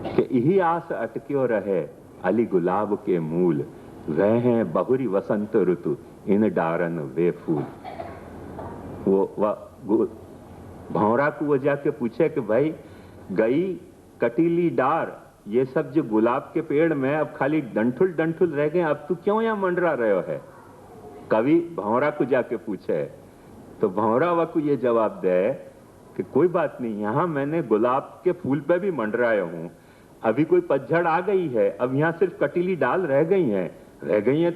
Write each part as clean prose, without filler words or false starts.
कि यही आस अटक्यो रहे अली गुलाब के मूल, वह हैं बहुरी वसंत ऋतु इन डारन वे फूल। वो भौरा को वो जाके पूछे कि भाई गई कटीली डार, ये सब जो गुलाब के पेड़ में अब खाली डंठुल डंठुल रह गए, अब तू क्यों यहाँ मंडरा रहे हो है? कवि भौरा को जाके पूछे तो भौरा को ये जवाब दे कि कोई बात नहीं, यहाँ मैंने गुलाब के फूल पे भी मंडराया हूं, अभी कोई पतझड़ आ गई है, अब यहाँ सिर्फ कटीली डाल रह गई हैं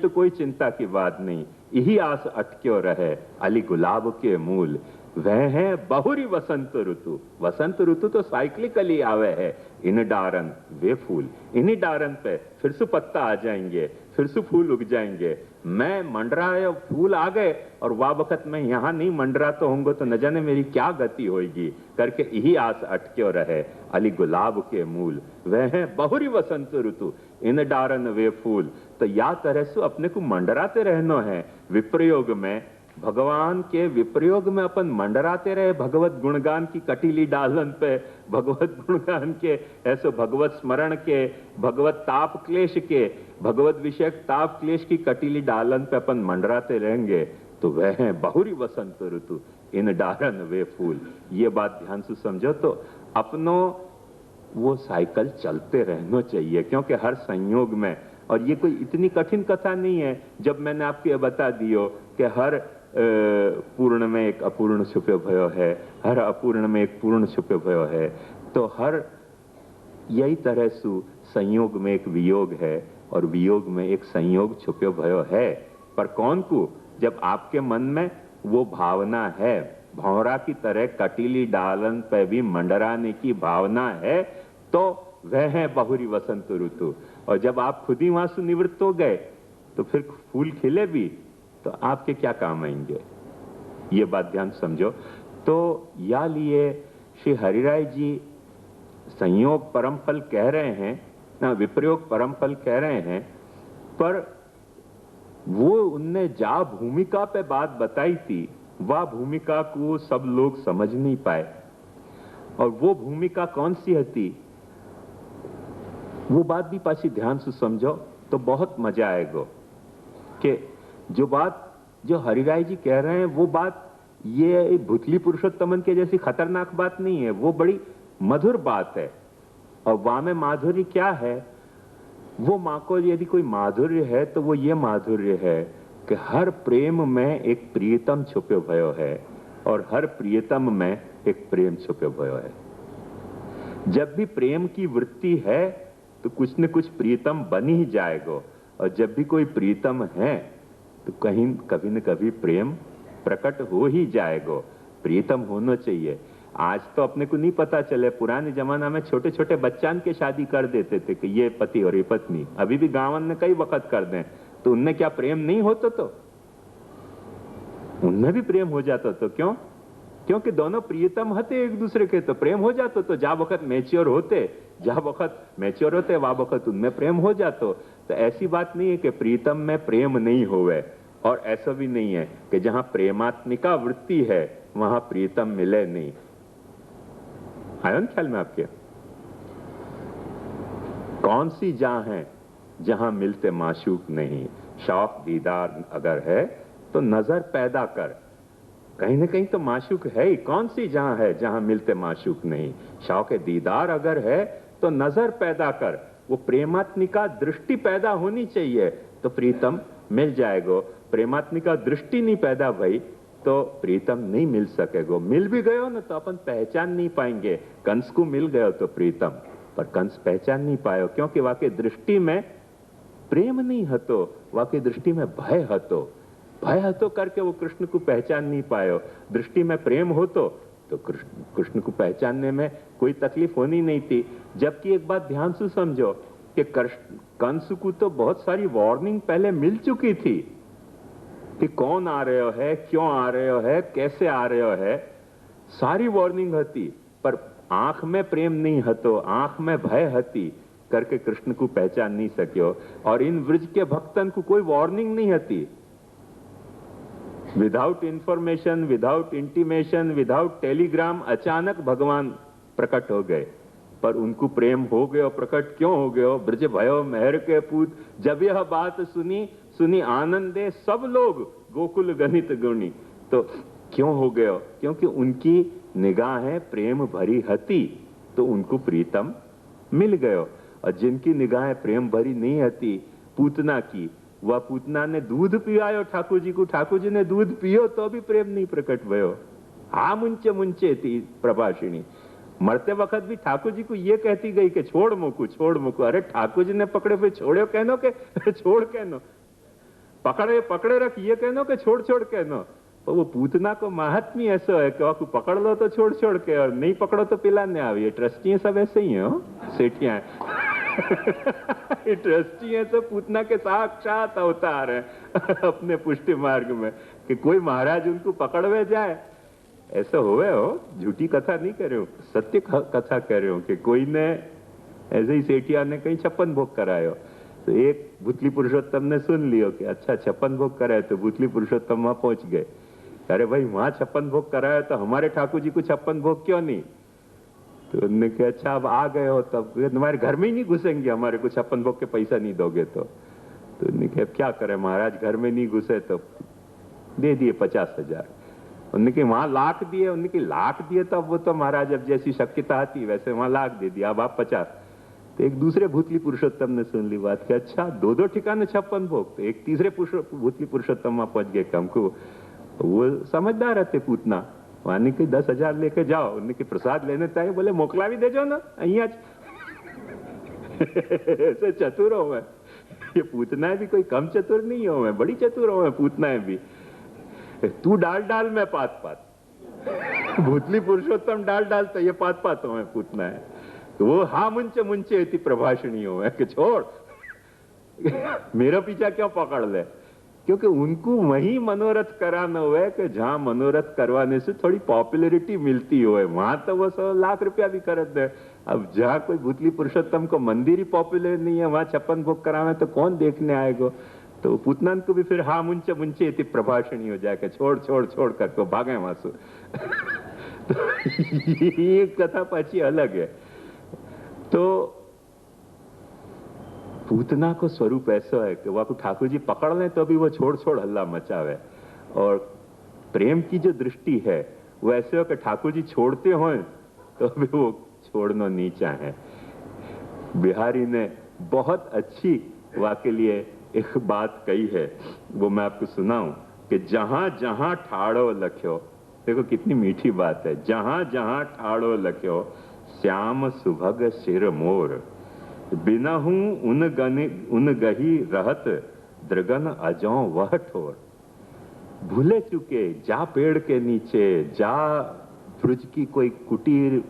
तो कोई चिंता की बात नहीं। यही आस अटक्यो रहे अली गुलाब के मूल, वह है बहुरी वसंत ऋतु। वसंत ऋतु तो साइक्लिकली आवे है, इन डारन वे फूल, इन्हीं डारन पे फिर से पत्ता आ जाएंगे, फिर से फूल उग जाएंगे। मैं मंडरा फूल आ गए और वाह वक्त में यहां नहीं मंडरा तो होंगे तो न जाने मेरी क्या गति होगी करके यही आस अटक्यो रहे अली गुलाब के मूल, वह है बहुरी वसंत ऋतु इन डारन वे फूल। तो या तरह से अपने को मंडराते रहना है विप्रयोग में, भगवान के विप्रयोग में अपन मंडराते रहे भगवत गुणगान की कटीली डालन पे, भगवत गुणगान के ऐसे भगवत स्मरण के, भगवत ताप क्लेश के, भगवत विषयक ताप क्लेश की कटीली डालन पे अपन मंडराते रहेंगे तो वह है बहुरी वसंत ऋतु इन डारन वे फूल। ये बात ध्यान से समझो तो अपनो वो साइकिल चलते रहना चाहिए, क्योंकि हर संयोग में, और ये कोई इतनी कठिन कथा नहीं है जब मैंने आपको ये बता दियो कि हर पूर्ण में एक अपूर्ण छुपे भयो है, हर अपूर्ण में एक पूर्ण छुपे भयो है, तो हर यही तरह से संयोग में एक वियोग है और वियोग में एक संयोग छुपे भयो है। पर कौन को? जब आपके मन में वो भावना है, भौरा की तरह कटीली डालन पे भी मंडराने की भावना है, तो वह है बहुरी वसंत ऋतु। और जब आप खुद ही वहां से निवृत्त हो गए तो फिर फूल खिले भी तो आपके क्या काम आएंगे? ये बात ध्यान समझो। तो या लिए श्री हरिराय जी संयोग परम फल कह रहे हैं ना, विप्रयोग परम फल कह रहे हैं, पर वो उनने जा भूमिका पे बात बताई थी, वह भूमिका को सब लोग समझ नहीं पाए। और वो भूमिका कौन सी थी वो बात भी पासी ध्यान से समझो तो बहुत मजा आएगा कि जो बात जो हरिराय जी कह रहे हैं वो बात ये भुतली पुरुषोत्तमन के जैसी खतरनाक बात नहीं है, वो बड़ी मधुर बात है। और वहां में माधुर्य क्या है? वो मां को यदि कोई माधुर्य है तो वो ये माधुर्य है कि हर प्रेम में एक प्रियतम छुपे भयो है और हर प्रियतम में एक प्रेम छुपे भयो है। जब भी प्रेम की वृत्ति है तो कुछ न कुछ प्रियतम बन ही जाएगा, और जब भी कोई प्रियतम है तो कहीं कभी न कभी प्रेम प्रकट हो ही जाएगा। प्रियतम होना चाहिए। आज तो अपने को नहीं पता चले, पुराने जमाना में छोटे छोटे बच्चान के शादी कर देते थे कि ये पति और ये पत्नी, अभी भी गांवन में कई वक्त कर दें तो उनमें क्या प्रेम नहीं होता? तो उनमें भी प्रेम हो जाता। तो क्यों? क्योंकि दोनों प्रियतम होते एक दूसरे के, तो प्रेम हो जाता। तो जा वक्त मैच्योर होते वह वक्त उनमें प्रेम हो जाता। तो ऐसी बात नहीं है कि प्रीतम में प्रेम नहीं होवे, और ऐसा भी नहीं है कि जहां प्रेमात्मिका वृत्ति है वहां प्रीतम मिले नहीं। आया ना ख्याल में आपके? कौन सी जहां है जहां मिलते माशूक नहीं? शौक दीदार अगर है तो नजर पैदा कर, कहीं ना कहीं तो माशूक है ही। कौन सी जहां है जहां मिलते माशूक नहीं? शौक दीदार अगर है तो नजर पैदा कर, वो प्रेमात्मिका दृष्टि पैदा होनी चाहिए तो प्रीतम मिल जाएगा। प्रेमात्मिका दृष्टि नहीं पैदा भाई तो प्रीतम नहीं मिल सकेगा। मिल भी गयो ना तो अपन पहचान नहीं पाएंगे। कंस को मिल गयो तो प्रीतम, पर कंस पहचान नहीं पायो क्योंकि वाकई दृष्टि में प्रेम नहीं हतो, वाकई दृष्टि में भय हतो। भय हतो करके वो कृष्ण को पहचान नहीं पायो। दृष्टि में प्रेम हो तो कृष्ण को पहचानने में कोई तकलीफ होनी नहीं थी। जबकि एक बात ध्यान से समझो कि कंस को तो बहुत सारी वार्निंग पहले मिल चुकी थी कि कौन आ रहे हो है, क्यों आ रहे हो है, कैसे आ रहे हो है, सारी वार्निंग हती, पर आंख में प्रेम नहीं हतो, आंख में भय हती करके कृष्ण को पहचान नहीं सकियो। और इन व्रज के भक्तन को कोई वार्निंग नहीं हती without information, without intimation, without Telegram अचानक भगवान प्रकट हो गए। पर उनको प्रेम हो गयो, प्रकट क्यों हो गयो? ब्रज भयो मेहर के पूत, जब यह बात सुनी सुनी आनंदे सब लोग गोकुल गणित गुणी। तो क्यों हो गयो? क्योंकि उनकी निगाहें प्रेम भरी हती, तो उनको प्रीतम मिल गयो। और जिनकी निगाहें प्रेम भरी नहीं हती, पूतना की, वह पूतना ने दूध पियायो ठाकुर जी को, ठाकुर जी ने दूध पियो तो भी प्रेम नहीं प्रकट भयो। हा मुंचे मुंचे थी प्रभाषिणी। मरते वक्त भी ठाकुर जी को ये कहती गई कि छोड़ मुकू, छोड़ मुकू। अरे ठाकुर जी ने पकड़े फिर छोड़ो कहनो के छोड़ कहनो, पकड़े पकड़े रख ये कहनो के छोड़ छोड़ कहनो। तो वो पूतना को महात्म्य ऐसा है कि आपको पकड़ लो तो छोड़ छोड़ के, और नहीं पकड़ो तो पिलाने आवी। ट्रस्टी सब ऐसे ही है, सेठियां ट्रस्टी है, सब पूतना के साक्षात अवतार है अपने पुष्टि मार्ग में, कि कोई महाराज उनको पकड़वे जाए। ऐसा होवे हो, झूठी कथा नहीं कर रहे हो, सत्य कथा कह रहे हो कि कोई ने ऐसे ही सेठिया ने कहीं 56 भोग करायो, तो एक भूतली पुरुषोत्तम ने सुन लियो कि अच्छा 56 भोग कराए, तो भूतली पुरुषोत्तम वहां पहुंच गए। अरे भाई वहां 56 भोग कराया तो हमारे ठाकुर जी को 56 भोग क्यों नहीं? तो उन्होंने कहा अच्छा अब आ गए हो तब तुम्हारे घर में ही नहीं घुसेंगे, हमारे को 56 भोग के पैसा नहीं दोगे तो। उन्होंने कहा क्या करें महाराज, घर में नहीं घुसे तो दे दिए 50,000। उन्होंने कहा वहां लाख दिए, उन्होंने कहा लाख दिए तो अब वो तो महाराज अब जैसी शक्यता आती वैसे वहां लाख दे दिया, अब आप 50। तो एक दूसरे भूतली पुरुषोत्तम ने सुन ली बात कि अच्छा दो दो ठिकाने 56 भोग। तो एक तीसरे भूतली पुरुषोत्तम वहां पहुंच गए। हमको वो समझदार रहते पूतना, वहां के 10,000 लेके जाओ, उनके प्रसाद लेने चाहिए, बोले मोकला भी दे जाओ ना अहिया ऐसे चतुर हो मैं, ये पूतना भी कोई कम चतुर नहीं हो, मैं बड़ी चतुर हो मैं पूतना भी। तू डाल डाल मैं पात पात भूतली पुरुषोत्तम डाल डाल तो ये पात पात हो मैं पूतना है। तो वो हा मुंचे मुंचे इतनी प्रभाषणी हो मैं कि छोड़ मेरा पीछा क्यों पकड़ ले, क्योंकि उनको वही मनोरथ कराना हुआ कि जहां मनोरथ करवाने से थोड़ी पॉपुलैरिटी मिलती हो, वहां तो वो 100 लाख रुपया भी कर दे। अब जहां कोई भूतली पुरुषोत्तम को मंदिर ही पॉपुलर नहीं है, वहां 56 भोग करावे तो कौन देखने आएगा? तो पूतनन को भी फिर हा मुंचे मुंचे इतनी प्रभाषणी हो जाए कि छोड़ छोड़ छोड़ करके भागे वहां से तो ये कथा पाची अलग है। तो पूतना को स्वरूप ऐसा है कि वो ठाकुर जी पकड़ लें तो भी वो छोड़ छोड़ हल्ला मचावे। और प्रेम की जो दृष्टि है वो ऐसे हो कि ठाकुर जी छोड़ते हो तो भी वो छोड़ना नहीं चाहे। बिहारी ने बहुत अच्छी वाके लिए एक बात कही है, वो मैं आपको सुनाऊं कि जहां जहां ठाड़ो लख्यो, देखो कितनी मीठी बात है, जहां जहां ठाड़ो लख्यो श्याम सुभग सिर मोर, बिनहू उन गही रहत द्रगन अजो वह ठोर। भूले चुके जा पेड़ के नीचे, जा ब्रज की कोई कुटीर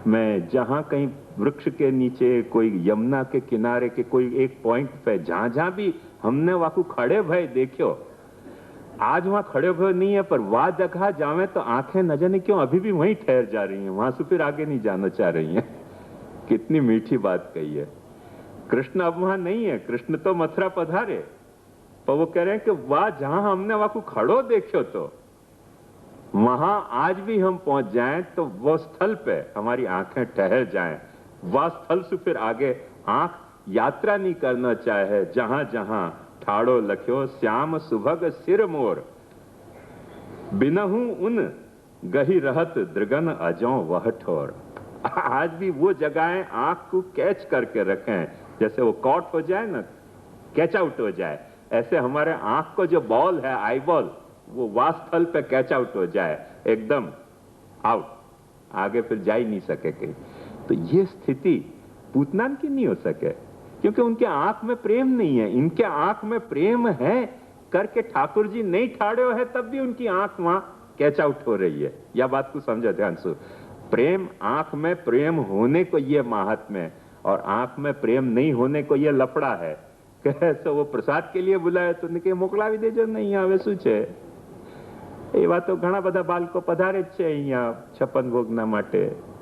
में, जहां कहीं वृक्ष के नीचे, कोई यमुना के किनारे के कोई एक पॉइंट पे, जहां जहां भी हमने वाकू खड़े भय देखो, आज वहां खड़े भय नहीं है, पर वह जगह जावे तो आंखें न जाने क्यों अभी भी वहीं ठहर जा रही हैं, वहां से फिर आगे नहीं जाना चाह रही हैं। कितनी मीठी बात कही है। कृष्ण अब वहां नहीं है, कृष्ण तो मथुरा पधारे, पर वो कह रहे हैं कि वह जहां हमने वाकू खड़ो देखो तो वहां आज भी हम पहुंच जाएं तो वो स्थल पे हमारी आंखें ठहर जाएं, वह स्थल से फिर आगे आंख यात्रा नहीं करना चाहे। जहां जहां ठाड़ो लख्यो श्याम सुभग सिर मोर, बिनहू उन गही रहत द्रगन अजो वह ठोर। आज भी वो जगहें आंख को कैच करके रखें, जैसे वो कॉट हो जाए ना, कैच आउट हो जाए, ऐसे हमारे आंख को जो बॉल है, आई बॉल, वो वास्थल पे कैच आउट हो जाए, एकदम आउट, आगे फिर जा ही नहीं सके कहीं। तो ये स्थिति पूतनान की नहीं हो सके, क्योंकि उनके आंख में प्रेम नहीं है। इनके आंख में प्रेम है करके ठाकुर जी नहीं ठाड़े है, तब भी उनकी आंख वहां कैच आउट हो रही है। यह बात को समझो ध्यान से। प्रेम, आंख में प्रेम होने को यह महात्म्य है, और आंख में प्रेम नहीं होने को यह लफड़ा है। कैसे वो प्रसाद के लिए बुलाए तो निके मोकला भी देजो नहीं आवे શું છે એવા તો ઘણા બધા બાળકો પધારે જ છે અહીંયા 56 ભોગના માટે,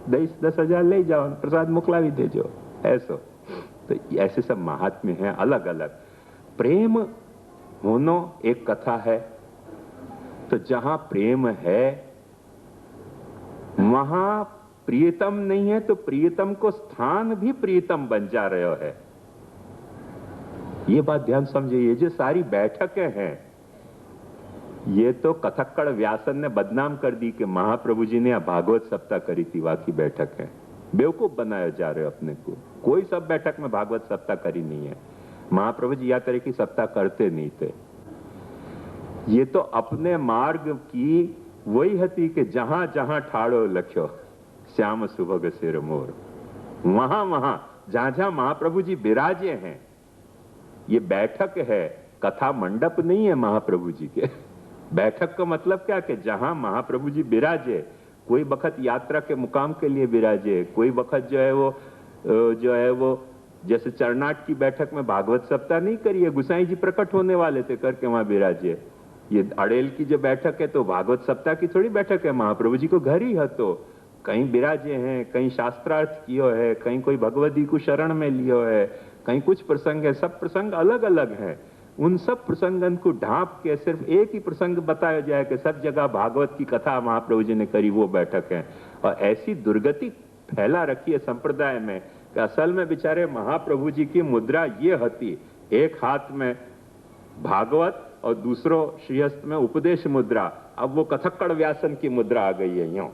10,000 લઈ જાઓ, પ્રસાદ મોકલાવી દેજો, ऐसो। तो ऐसे सब महात्म्य हैं अलग अलग। प्रेम होनो एक कथा है, तो जहां प्रेम है वहां प्रियतम नहीं है, तो प्रियतम को स्थान भी प्रियतम बन जा रहे है। ये बात ध्यान समझिए। ये जो सारी बैठकें हैं, ये तो कथक्कड़ व्यासन ने बदनाम कर दी कि महाप्रभु जी ने भागवत सप्ताह करी थी। वाकई बैठक है, बेवकूफ बनाया जा रहे हो अपने को। कोई सब बैठक में भागवत सप्ताह करी नहीं है। महाप्रभु जी या तरह की सप्ताह करते नहीं थे। ये तो अपने मार्ग की वही हती कि जहां जहां ठाड़ो लख्यो श्याम सुभग सिर मोर, वहां वहां जहां जहां महाप्रभु जी विराजे हैं। ये बैठक है, कथा मंडप नहीं है महाप्रभु जी के। बैठक का मतलब क्या कि जहां महाप्रभु जी विराजे, कोई वक्त यात्रा के मुकाम के लिए विराजे, कोई वक्त जो है वो जैसे चरनाट की बैठक में भागवत सप्ताह नहीं करिए, गुसाई जी प्रकट होने वाले थे करके वहां विराजे। ये अड़ेल की जो बैठक है तो भागवत सप्ताह की थोड़ी बैठक है, महाप्रभु जी को घर ही है, तो कहीं विराजे हैं, कहीं शास्त्रार्थ कियो है, कहीं कोई भगवदी को शरण में लियो है, कहीं कुछ प्रसंग है। सब प्रसंग अलग अलग हैं। उन सब प्रसंगन को ढांप के सिर्फ एक ही प्रसंग बताया जाए कि सब जगह भागवत की कथा महाप्रभु जी ने करी, वो बैठक है। और ऐसी दुर्गति फैला रखी है संप्रदाय में कि असल में बेचारे महाप्रभु जी की मुद्रा ये हती, एक हाथ में भागवत और दूसरो श्रीहस्त में उपदेश मुद्रा। अब वो कथक्कड़ व्यासन की मुद्रा आ गई है। यूं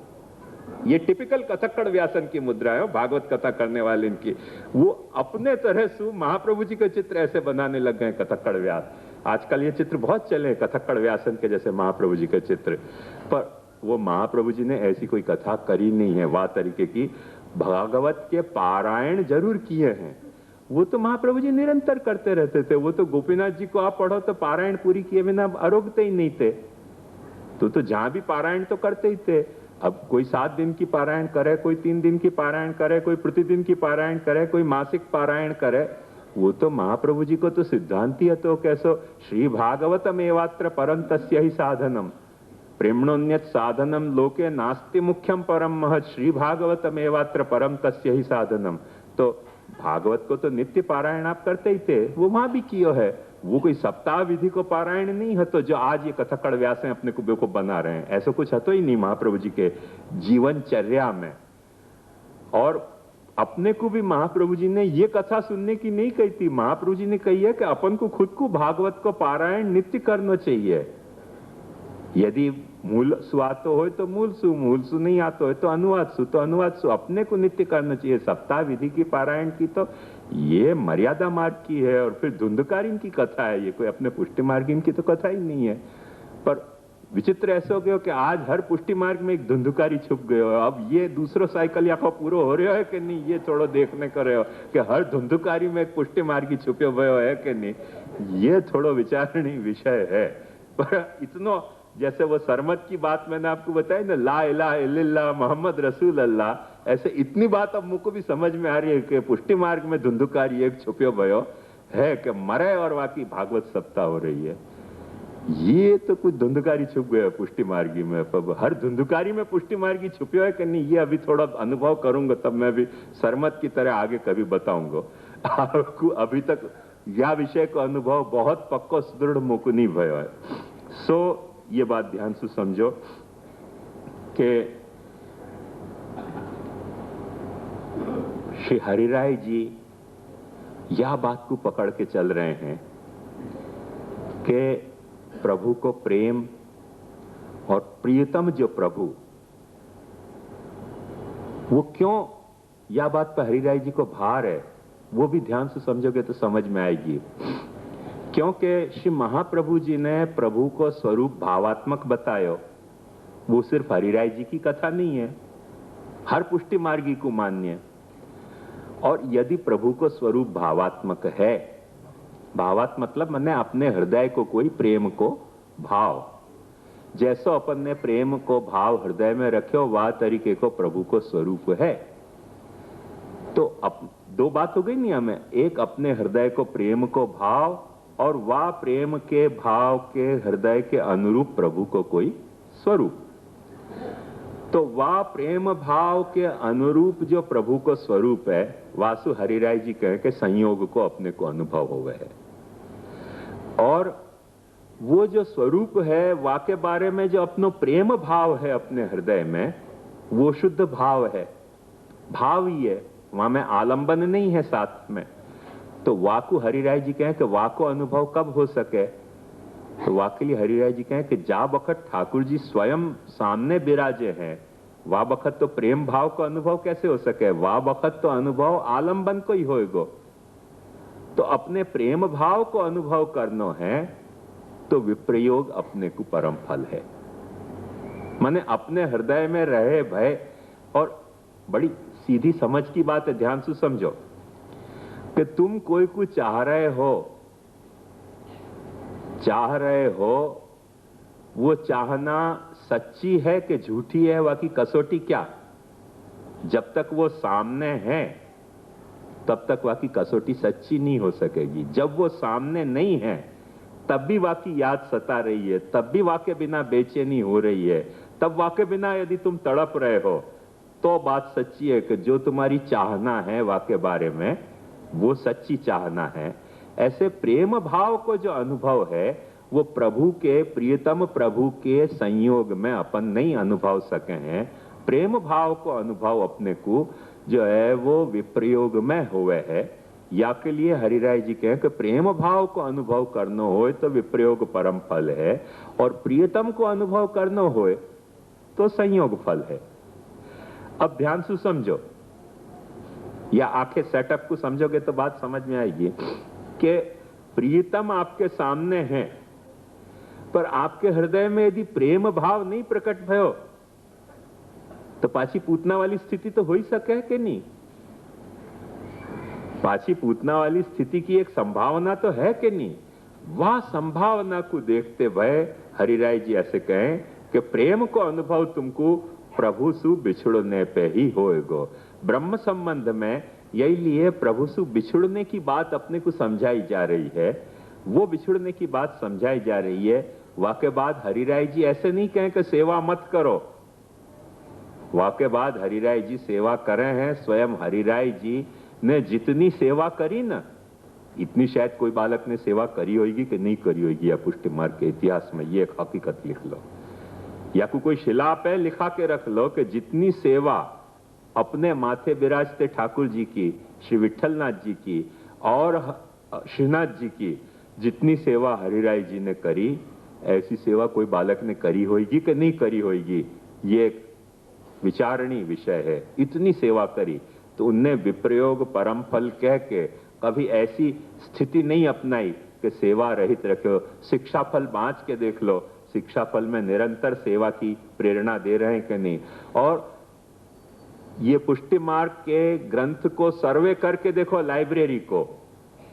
ये टिपिकल कथक्कड़ व्यासन की मुद्रा है भागवत कथा करने वाले इनकी। वो अपने तरह से महाप्रभु जी के चित्र ऐसे बनाने लग गए कथक्कड़ व्यास। आजकल ये चित्र बहुत चले कथक्कड़ व्यासन के जैसे महाप्रभु जी के चित्र, पर वो महाप्रभु जी ने ऐसी कोई कथा करी नहीं है। वाह तरीके की भागवत के पारायण जरूर किए हैं, वो तो महाप्रभु जी निरंतर करते रहते थे। वो तो गोपीनाथ जी को आप पढ़ो तो पारायण पूरी किए बिना आरोग्यते ही नहीं थे। तो जहां भी पारायण तो करते ही थे। अब कोई 7 दिन की पारायण करे, कोई 3 दिन की पारायण करे, कोई प्रतिदिन की पारायण करे, कोई मासिक पारायण करे, वो तो महाप्रभु जी को तो सिद्धांति है। तो कैसो श्री भागवतम एवात्र परम तस्य ही साधनम प्रेमणोन्यत साधनम लोके नास्ति मुख्यम परम महत् श्री भागवतम एवात्र परम तस्य ही साधनम। तो भागवत को तो नित्य पारायण आप करते ही थे, वो वहां भी कियो है। वो कोई सप्ताह विधि को पारायण नहीं है तो जो आज ये कथक्कड़ व्यास हैं अपने को बेवकूफ बना रहे हैं। ऐसा कुछ है तो ही नहीं महाप्रभु जी के जीवनचर्या में। और अपने को भी महाप्रभु जी ने ये कथा सुनने की नहीं कही थी। महाप्रभु जी ने कही है कि अपन को खुद को भागवत को पारायण नित्य करना चाहिए। यदि मूल सु आतो हो तो मूल सु नहीं आतो हो तो अनुवाद सु अपने को नित्य करना चाहिए। सप्ताह विधि की पारायण की तो ये मर्यादा मार्ग की है, और फिर धुंधकारी की कथा है, ये कोई अपने पुष्टि मार्ग की तो कथा ही नहीं है। पर विचित्र ऐसा हो गया कि आज हर पुष्टि मार्ग में एक धुंधकारी छुप गए हो। अब ये दूसरो साइकिल या पूरा हो रहा है कि नहीं, ये थोड़ा देखने कर रहे हो कि हर धुंधकारी में एक पुष्टि मार्गी छुपे हुए है कि नहीं, ये थोड़ा विचारणीय विषय है। पर इतना जैसे वो सरमत की बात मैंने आपको बताई ना, ला इलाहा इल्लल्लाह मोहम्मद रसूल अल्लाह, ऐसे इतनी बात अब मुझको भी समझ में आ रही है कि पुष्टि मार्ग में धुंधकारी एक छुपे भयो है कि मरे और वाकई भागवत सप्ताह हो रही है। ये तो कुछ धुंधकारी छुप गया पुष्टि मार्गी में। पर हर धुंधकारी में पुष्टि मार्गी छुपे हुए कि नहीं, ये अभी थोड़ा अनुभव करूंगा, तब मैं भी सरमत की तरह आगे कभी बताऊंगा आपको। अभी तक यह विषय का अनुभव बहुत पक्का सुदृढ़ मुझको नहीं भयो है। ये बात ध्यान से समझो कि श्री हरिराय जी यह बात को पकड़ के चल रहे हैं कि प्रभु को प्रेम और प्रियतम जो प्रभु, वो क्यों यह बात पर हरिराय जी को भार है, वो भी ध्यान से समझोगे तो समझ में आएगी। क्योंकि श्री महाप्रभु जी ने प्रभु को स्वरूप भावात्मक बतायो, वो सिर्फ हरिराय जी की कथा नहीं है, हर पुष्टि मार्गी को मान्य। और यदि प्रभु को स्वरूप भावात्मक है, भावात्मक मतलब मैंने अपने हृदय को कोई प्रेम को भाव, जैसो अपन ने प्रेम को भाव हृदय में रखे वह तरीके को प्रभु को स्वरूप है। तो अब 2 बात हो गई नहीं हमें, एक अपने हृदय को प्रेम को भाव, और वह प्रेम के भाव के हृदय के अनुरूप प्रभु को कोई स्वरूप। तो वह प्रेम भाव के अनुरूप जो प्रभु को स्वरूप है, वासु हरिराय जी कहे कि संयोग को अपने को अनुभव हो गए है। और वो जो स्वरूप है, वा के बारे में जो अपनो प्रेम भाव है अपने हृदय में, वो शुद्ध भाव है, भाव ही है, वहां में आलंबन नहीं है साथ में। तो वा को हरिराय जी कहें कि वा को अनुभव कब हो सके, तो वा के लिए हरिराय जी कहें कि जा बखत ठाकुर जी स्वयं सामने विराजे हैं, वा बखत तो प्रेम भाव को अनुभव कैसे हो सके, वा बखत तो अनुभव आलंबन को ही होएगो। तो अपने प्रेम भाव को अनुभव करनो है तो विप्रयोग अपने को परम फल है। माने अपने हृदय में रहे भय, और बड़ी सीधी समझ की बात है, ध्यान से समझो कि तुम कोई को चाह रहे हो, वो चाहना सच्ची है कि झूठी है, बाकी कसौटी क्या? जब तक वो सामने है तब तक वाकी कसौटी सच्ची नहीं हो सकेगी। जब वो सामने नहीं है तब भी वाकी याद सता रही है, तब भी वाके बिना बेचैनी हो रही है, तब वाके बिना यदि तुम तड़प रहे हो, तो बात सच्ची है कि जो तुम्हारी चाहना है वाके बारे में वो सच्ची चाहना है। ऐसे प्रेम भाव को जो अनुभव है वो प्रभु के, प्रियतम प्रभु के संयोग में अपन नहीं अनुभव सके हैं। प्रेम भाव को अनुभव अपने को जो है वो विप्रयोग में हुए है। या के लिए हरिराय जी कहें कि प्रेम भाव को अनुभव करना हो तो विप्रयोग परम फल है, और प्रियतम को अनुभव करना हो तो संयोग फल है। अब ध्यान से समझो, या आखे सेटअप को समझोगे तो बात समझ में आएगी कि प्रियतम आपके सामने है, पर आपके हृदय में यदि प्रेम भाव नहीं प्रकट भयो तो पाछी पूतना वाली स्थिति तो हो ही सके कि नहीं? पाछी पूतना वाली स्थिति की एक संभावना तो है कि नहीं? वह संभावना को देखते हुए हरिराय जी ऐसे कहें कि प्रेम को अनुभव तुमको प्रभु सु बिछुड़ने पे ही होएगो। ब्रह्म संबंध में यही लिए प्रभु सु बिछुड़ने की बात अपने को समझाई जा रही है, वो बिछुड़ने की बात समझाई जा रही है। वाके बाद हरिराय जी ऐसे नहीं कहें कि सेवा मत करो, वाके बाद हरिराय जी सेवा करे हैं। स्वयं हरिराय जी ने जितनी सेवा करी ना, इतनी शायद कोई बालक ने सेवा करी होगी कि नहीं करी होगी, या पुष्टि मार्ग के इतिहास में ये एक हकीकत लिख लो, या कोई शिला पे लिखा के रख लो कि जितनी सेवा अपने माथे विराजते ठाकुर जी की, श्री विठलनाथ जी की और श्रीनाथ जी की, जितनी सेवा हरिराय जी ने करी, ऐसी सेवा कोई बालक ने करी होगी कि नहीं करी होगी, ये एक विचारणीय विषय है। इतनी सेवा करी तो उनने विप्रयोग परम फल कह के कभी ऐसी स्थिति नहीं अपनाई कि सेवा रहित रखो। शिक्षा फल बांच के देख लो, शिक्षा फल में निरंतर सेवा की प्रेरणा दे रहे हैं कि नहीं। और ये पुष्टि मार्ग के ग्रंथ को सर्वे करके देखो, लाइब्रेरी को,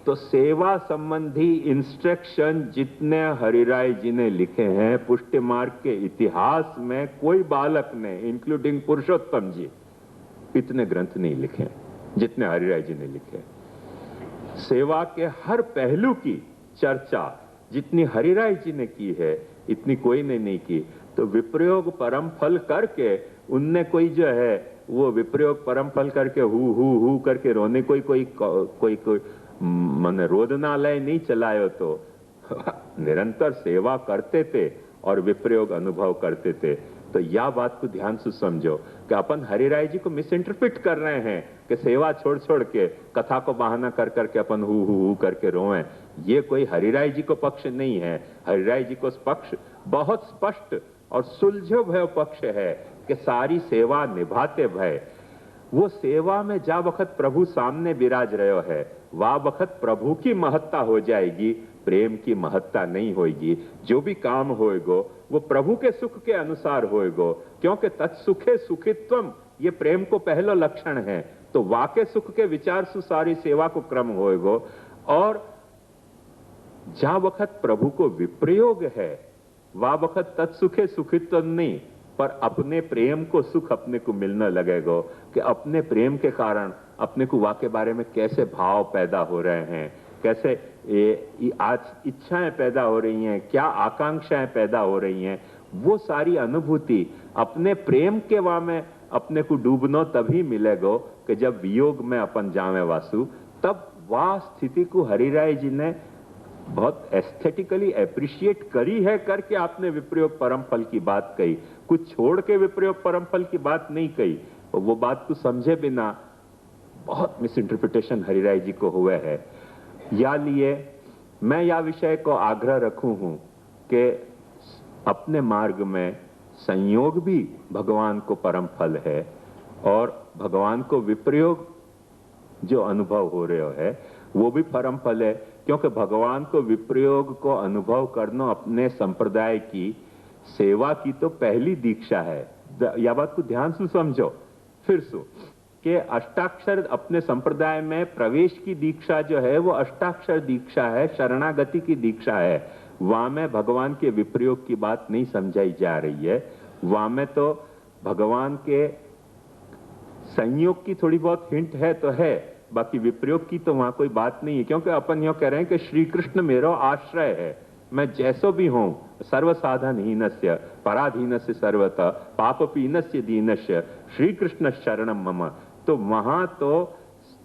तो सेवा संबंधी इंस्ट्रक्शन जितने हरिराय जी ने लिखे हैं पुष्टि मार्ग के इतिहास में कोई बालक ने, इंक्लूडिंग पुरुषोत्तम जी, इतने ग्रंथ नहीं लिखे जितने हरिराय जी ने लिखे। सेवा के हर पहलू की चर्चा जितनी हरिराय जी ने की है इतनी कोई ने नहीं की। तो विप्रयोग परम फल करके उनने कोई जो है वो विप्रयोग परम फल करके हु करके रोने कोई मन रोदनालय नहीं चलायो, तो निरंतर सेवा करते थे और विप्रयोग अनुभव करते थे। तो यह बात को ध्यान से समझो कि अपन हरिराय जी को मिस इंटरप्रेट कर रहे हैं कि सेवा छोड़ छोड़ के कथा को बहाना कर करके अपन हु करके रोएं। ये कोई हरिराय जी को पक्ष नहीं है। हरिराय जी को पक्ष बहुत स्पष्ट और सुलझो भय पक्ष है कि सारी सेवा निभाते भय, वो सेवा में जा वक्त प्रभु सामने विराज रहे है, वह वक्त प्रभु की महत्ता हो जाएगी, प्रेम की महत्ता नहीं होगी। जो भी काम होएगो वो प्रभु के सुख के अनुसार होएगो, क्योंकि तत्सुखे सुखित्वम ये प्रेम को पहला लक्षण है। तो वाके सुख के विचार से सारी सेवा को क्रम होएगो। और जा वक्त प्रभु को विप्रयोग है, वह वक्त तत्सुखे सुखित्व नहीं, पर अपने प्रेम को सुख अपने को मिलने लगेगा कि अपने प्रेम के कारण अपने को वाके बारे में कैसे भाव पैदा हो रहे हैं, कैसे आज इच्छाएं पैदा हो रही हैं, क्या आकांक्षाएं पैदा हो रही हैं। वो सारी अनुभूति अपने प्रेम के वहां में अपने को डूबनो तभी मिलेगा कि जब वियोग में अपन जावे वासु। तब वह स्थिति को हरिराय जी ने बहुत एस्थेटिकली एप्रिशिएट करी है करके आपने विप्रयोग परम फल की बात कही, कुछ छोड़ के विप्रयोग परम फल की बात नहीं कही। वो बात को समझे बिना बहुत मिस इंटरप्रिटेशन हरिराय जी को हुए है। या लिए मैं या विषय को आग्रह रखूं हूं कि अपने मार्ग में संयोग भी भगवान को परम फल है और भगवान को विप्रयोग जो अनुभव हो रहे है वो भी परम फल है, क्योंकि भगवान को विप्रयोग को अनुभव करना अपने संप्रदाय की सेवा की तो पहली दीक्षा है। यह बात को ध्यान से समझो। फिर सु कि अष्टाक्षर अपने संप्रदाय में प्रवेश की दीक्षा जो है वो अष्टाक्षर दीक्षा है, शरणागति की दीक्षा है। वहां में भगवान के विप्रयोग की बात नहीं समझाई जा रही है, वहां में तो भगवान के संयोग की थोड़ी बहुत हिंट है तो है, बाकी विप्रयोग की तो वहां कोई बात नहीं है। क्योंकि अपन यो कह रहे हैं कि श्री कृष्ण मेरा आश्रय है, मैं जैसो भी हूं, सर्वसाधन हीनस्य पराधीनस्य सर्वतः पापपीनस्य दीनस्य श्री कृष्ण शरणम मम। तो वहां तो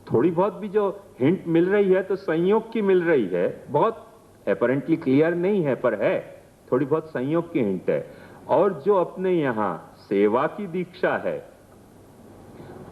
थोड़ी बहुत भी जो हिंट मिल रही है तो संयोग की मिल रही है, बहुत अपरेंटली क्लियर नहीं है पर है, थोड़ी बहुत संयोग की हिंट है। और जो अपने यहां सेवा की दीक्षा है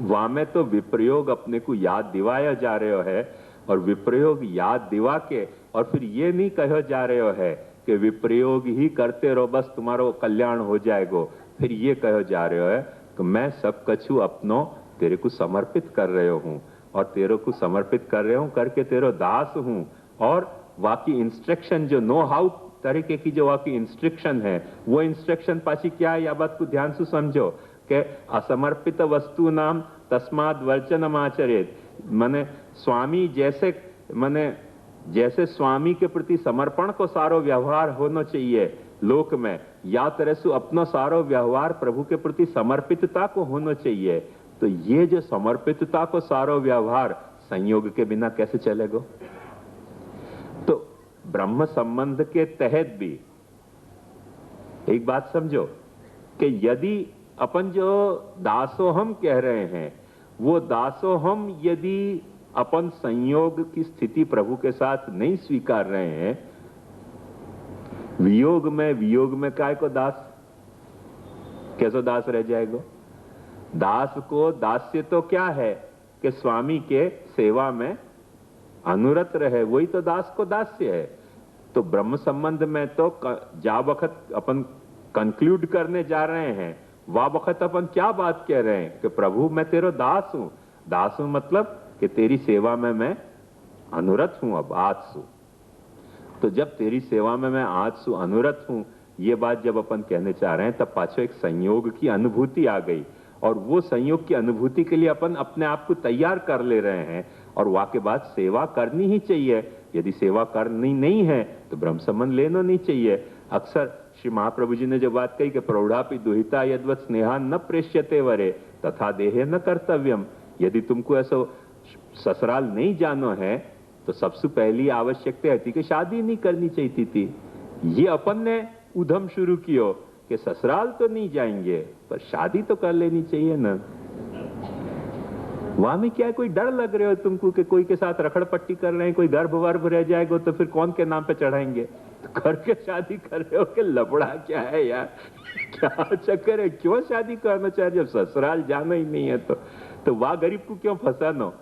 वहां में तो विप्रयोग अपने को याद दिवाया जा रहे है, और विप्रयोग याद दिवा के और फिर ये नहीं कहा जा रहे है कि विप्रयोग ही करते रहो बस तुम्हारो कल्याण हो जाएगा। फिर ये कहा जा रहे है कि मैं सब कछु अपनो तेरे को समर्पित कर रहे हूं, और तेरे को समर्पित कर रहे हूं करके तेरो दास हूं। और वाकी इंस्ट्रक्शन जो नो हाउ तरीके की जो वाकी इंस्ट्रक्शन है वो इंस्ट्रक्शन पाची क्या है, या बात को ध्यान से समझो कि असमर्पित वस्तु नाम तस्माद वर्चनम आचरेत। माने स्वामी जैसे स्वामी के प्रति समर्पण को सारो व्यवहार होना चाहिए लोक में, या तरह से अपना सारो व्यवहार प्रभु के प्रति समर्पितता को होना चाहिए। तो ये जो समर्पितता को सारो व्यवहार संयोग के बिना कैसे चलेगा? तो ब्रह्म संबंध के तहत भी एक बात समझो कि यदि अपन जो दासोहम कह रहे हैं वो दासोहम यदि अपन संयोग की स्थिति प्रभु के साथ नहीं स्वीकार रहे हैं, वियोग में काय को दास, कैसे दास रह जाएगा? दास को दास्य तो क्या है कि स्वामी के सेवा में अनुरत रहे, वही तो दास को दास्य है। तो ब्रह्म संबंध में तो जा वक्त अपन कंक्लूड करने जा रहे हैं, वह वक्त अपन क्या बात कह रहे हैं कि प्रभु मैं तेरा दास हूं। दास हूं मतलब कि तेरी सेवा में मैं अनुरत हूं, अब आज हूं। तो जब तेरी सेवा में मैं आज हूं, अनुरत हूं, ये बात जब अपन कहने चाह रहे हैं तब पाछो एक संयोग की अनुभूति आ गई, और वो संयोग की अनुभूति के लिए अपन अपने आप को तैयार कर ले रहे हैं। और वाके बाद सेवा करनी ही चाहिए, यदि सेवा करनी नहीं है तो ब्रह्म संबंध लेना नहीं चाहिए। अक्सर श्री महाप्रभु जी ने जो बात कही कि प्रौढ़ापि दुहिता यद्वत् स्नेहा न प्रेष्यते वरे तथा देहे न कर्तव्यम। यदि तुमको ऐसा ससुराल नहीं जानो है तो सबसे पहली आवश्यकता थी कि शादी नहीं करनी चाहिए थी। ये अपन ने उधम शुरू कियो कि ससुराल तो नहीं जाएंगे पर शादी तो कर लेनी चाहिए ना। वहां में क्या है, कोई डर लग रहे हो तुमको कि कोई के साथ रखड़ पट्टी कर रहे हैं, कोई गर्भ वर्भ रह जाएगा तो फिर कौन के नाम पे चढ़ाएंगे? तो करके शादी कर रहे हो कि लबड़ा क्या है यार, क्या चक्कर है, क्यों शादी करना चाह जब ससुराल जाना ही नहीं है? तो वाह गरीब को क्यों फंसानो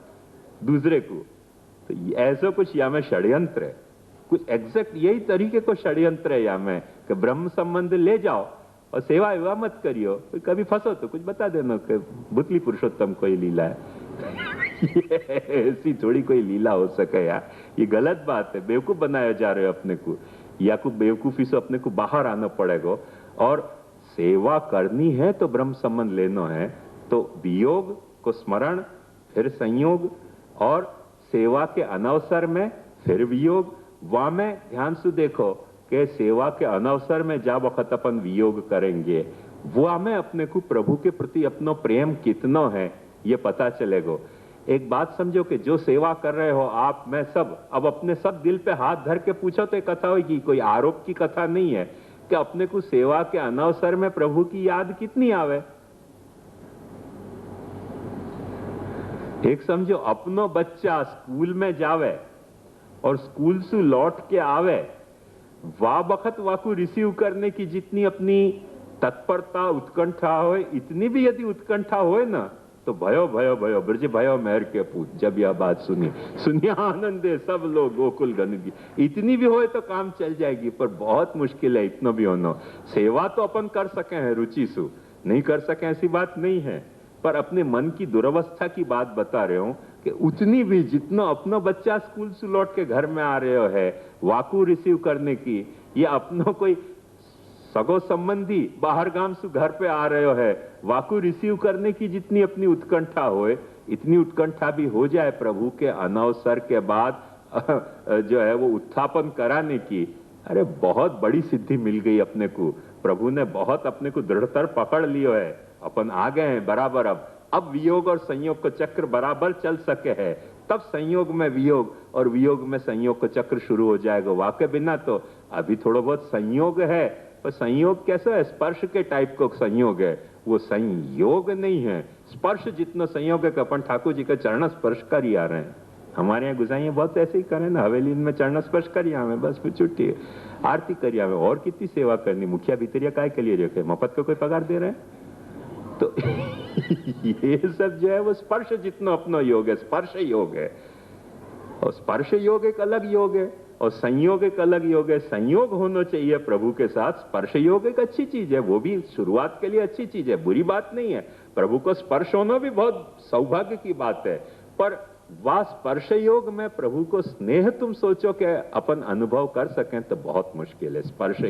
दूसरे को? तो ऐसा कुछ या में षड्यंत्र है, कुछ एग्जैक्ट यही तरीके को षड्यंत्र है या में कि ब्रह्म संबंध ले जाओ और सेवा विवाह मत करियो। कभी फंसो तो कुछ बता देना कि बुतली पुरुषोत्तम कोई लीला है। ऐसी थोड़ी कोई लीला हो सके यार, ये गलत बात है। बेवकूफ बनाया जा रहे हो अपने को, या को बेवकूफी से अपने को बाहर आना पड़ेगा। और सेवा करनी है तो ब्रह्म संबंध लेना है, तो वियोग को स्मरण, फिर संयोग, और सेवा के अनवसर में फिर वियोग। वहां में ध्यान से देखो कि सेवा के अनवसर में जा वक्त अपन वियोग करेंगे, वो में अपने को प्रभु के प्रति अपनो प्रेम कितना है ये पता चलेगा। एक बात समझो कि जो सेवा कर रहे हो आप, मैं सब, अब अपने सब दिल पे हाथ धर के पूछो तो एक कथा होगी, कोई आरोप की कथा नहीं है, कि अपने को सेवा के अनवसर में प्रभु की याद कितनी आवे। एक समझो अपनो बच्चा स्कूल में जावे और स्कूल से लौट के आवे वा बखत वाकू रिसीव करने की जितनी अपनी तत्परता उत्कंठा हो, इतनी भी यदि उत्कंठा होए ना तो भयो भयो भयो ब्रज भयो मेहर के पूत। जब यह बात सुनी सुनिया आनंदे सब लोग गोकुल गंदगी, इतनी भी होए तो काम चल जाएगी, पर बहुत मुश्किल है इतना भी होना। सेवा तो अपन कर सके हैं रुचि सु, नहीं कर सके ऐसी बात नहीं है, पर अपने मन की दुर्वस्था की बात बता रहे हो कि उतनी भी जितना अपना बच्चा स्कूल से लौट के घर में आ रहे हो है वाकू रिसीव करने की, या अपनों कोई सगो संबंधी बाहर गांव से घर पे आ रहे हो है वाकू रिसीव करने की जितनी अपनी उत्कंठा होए, इतनी उत्कंठा भी हो जाए प्रभु के अनवसर के बाद जो है वो उत्थापन कराने की। अरे बहुत बड़ी सिद्धि मिल गई अपने को, प्रभु ने बहुत अपने को दृढ़तर पकड़ लियो है, अपन आ गए हैं बराबर। अब वियोग और संयोग का चक्र बराबर चल सके है, तब संयोग में वियोग और वियोग में संयोग का चक्र शुरू हो जाएगा। वाके बिना तो अभी थोड़ा बहुत संयोग है, पर संयोग कैसा है, स्पर्श के टाइप का संयोग है, वो संयोग नहीं है। स्पर्श जितना संयोग है कि अपन ठाकुर जी का चरण स्पर्श कर ही आ रहे हैं। हमारे यहाँ गुजाइए बहुत ऐसे ही करें ना, हवेली में चरण स्पर्श करिए हमें, बस फिर छुट्टी है, आरती करिए हमें, और कितनी सेवा करनी। मुखिया भीतरिया काय के लिए रखे, मफत को कोई पगार दे रहे हैं? तो ये सब जो है वो स्पर्श जितना अपना योग है, स्पर्श योग है, और स्पर्श योग एक अलग योग है और संयोग एक अलग योग है। संयोग होना चाहिए प्रभु के साथ, स्पर्श योग एक अच्छी चीज है, वो भी शुरुआत के लिए अच्छी चीज है, बुरी बात नहीं है। प्रभु को स्पर्श होना भी बहुत सौभाग्य की बात है, पर वह स्पर्श योग में प्रभु को स्नेह तुम सोचो कि अपन अनुभव कर सकें तो बहुत मुश्किल है। स्पर्श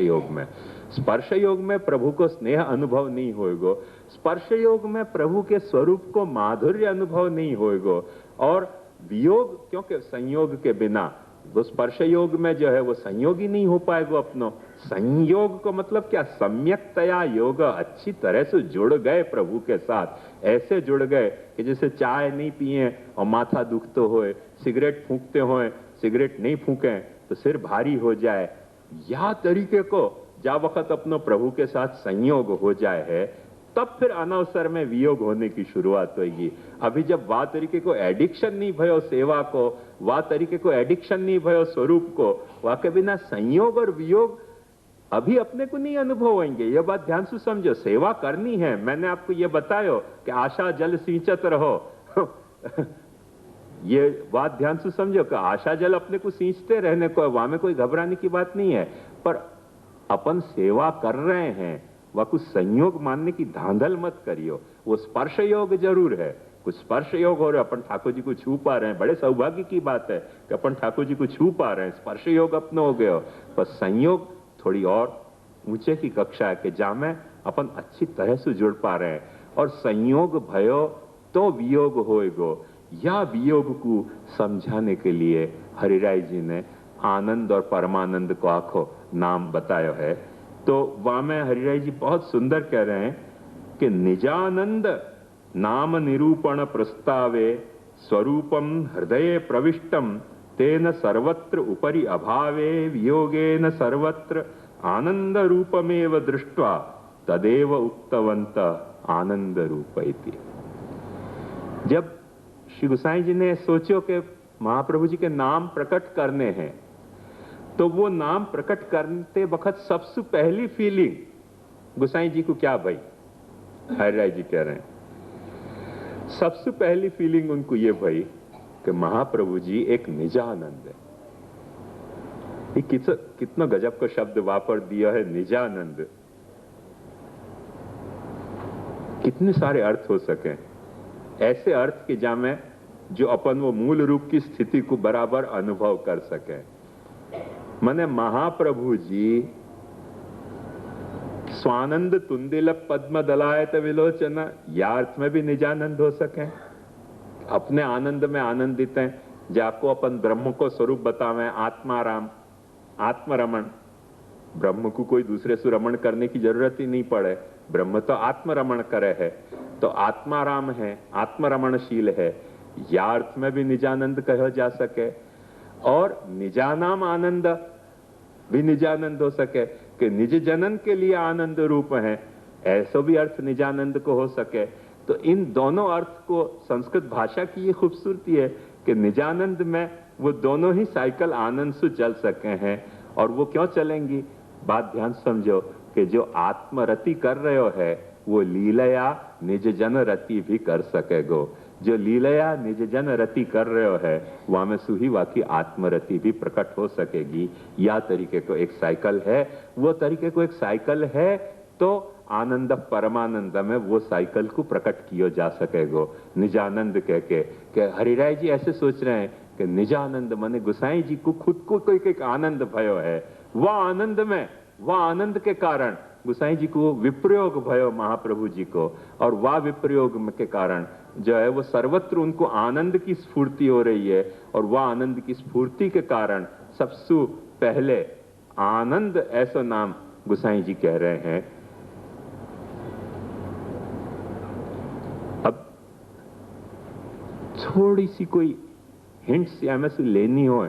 योग में प्रभु को स्नेह अनुभव नहीं होएगो, स्पर्श योग में प्रभु के स्वरूप को माधुर्य अनुभव नहीं होएगो। और वियोग, क्योंकि संयोग के बिना वो स्पर्श योग में जो है वो संयोग ही नहीं हो पाएगा अपनो। संयोग को मतलब क्या, सम्यक्तया योग, अच्छी तरह से जुड़ गए प्रभु के साथ, ऐसे जुड़ गए कि जैसे चाय नहीं पिए और माथा दुखते होए, सिगरेट फूंकते होए, सिगरेट नहीं फूंके तो सिर भारी हो जाए, या तरीके को जा वक्त अपनो प्रभु के साथ संयोग हो जाए है, तब फिर अनवसर में वियोग होने की शुरुआत होगी। अभी जब वाह तरीके को एडिक्शन नहीं भयो सेवा को, वाह तरीके को एडिक्शन नहीं भयो स्वरूप को, वाह के बिना संयोग और वियोग अभी अपने को नहीं अनुभव होंगे। यह बात ध्यान से समझो, सेवा करनी है, मैंने आपको यह बतायो कि आशा जल सिंचत रहो ये बात ध्यान से समझो कि आशा जल अपने को सींचते रहने को, वहां में कोई घबराने की बात नहीं है, पर अपन सेवा कर रहे हैं वह कुछ संयोग मानने की धांधल मत करियो। वो स्पर्श योग जरूर है, कुछ स्पर्श योग हो रहे, अपन ठाकुर जी को छू पा रहे हैं, बड़े सौभाग्य की बात है कि अपन ठाकुर जी को छू पा रहे हैं, स्पर्श योग अपना हो गया। पर संयोग थोड़ी और ऊंचे की कक्षा है कि जहां में अपन अच्छी तरह से जुड़ पा रहे हैं। और संयोग भयो तो वियोग होएगो, या वियोग को समझाने के लिए हरिराय जी ने आनंद और परमानंद को आखो नाम बताया है। तो वहां में हरिराय जी बहुत सुंदर कह रहे हैं कि निजानंद नाम निरूपण प्रस्तावे स्वरूपम हृदये प्रविष्टम तेन सर्वत्र उपरि अभावे वियोगेन सर्वत्र आनंद रूपमेव दृष्ट्वा तदेव उक्तवंत आनंद रूप इति। जब श्री गोसाई जी ने सोचो कि महाप्रभु जी के नाम प्रकट करने हैं, तो वो नाम प्रकट करते वक्त सबसे पहली फीलिंग गोसाई जी को क्या भाई, हरिराय जी कह रहे हैं, सबसे पहली फीलिंग उनको ये भाई कि महाप्रभु जी एक निजानंद है। ये कितना गजब का शब्द वापर दिया है, निजानंद। कितने सारे अर्थ हो सके, ऐसे अर्थ के जामे जो अपन वो मूल रूप की स्थिति को बराबर अनुभव कर सके। मने महाप्रभु जी स्वानंद तुंदिल पद्म दलायत विलोचन, या अर्थ में भी निजानंद हो सके, अपने आनंद में आनंदित हैं। जाको अपन ब्रह्म को स्वरूप बतावे, आत्माराम, आत्मरमण, ब्रह्म को कोई दूसरे से रमण करने की जरूरत ही नहीं पड़े, ब्रह्म तो आत्मरमण करे है, तो आत्माराम है, आत्मरमणशील है, या अर्थ में भी निजानंद कहा जा सके। और निजानाम आनंद भी निजानंद हो सके कि निज जनन के लिए आनंद रूप है, ऐसा भी अर्थ निजानंद को हो सके। तो इन दोनों अर्थ को संस्कृत भाषा की ये खूबसूरती है कि निजानंद में वो दोनों ही साइकिल आनंद से चल सके हैं। और वो क्यों चलेंगी? बात ध्यान समझो कि जो आत्मरति कर रहे हो है वो लीलया निज जन रति भी कर सकेगो। जो लीलया निज जन रति कर रहे हो है वहां में सुही वाकी आत्मरति भी प्रकट हो सकेगी। या तरीके को एक साइकिल है, वो तरीके को एक साइकिल है तो आनंद परमानंद में वो साइकिल को प्रकट किया जा सकेगो। निजानंद कह के हरिराय जी ऐसे सोच रहे हैं कि निजानंद माने गुसाई जी को खुद को कोई एक आनंद भयो है, वह आनंद में वह आनंद के कारण गुसाई जी को विप्रयोग भयो महाप्रभु जी को, और वह विप्रयोग के कारण जो है वो सर्वत्र उनको आनंद की स्फूर्ति हो रही है। और वह आनंद की स्फूर्ति के कारण सबसे पहले आनंद ऐसा नाम गुसाई जी कह रहे हैं। अब थोड़ी सी कोई हिंट्स या में से लेनी हो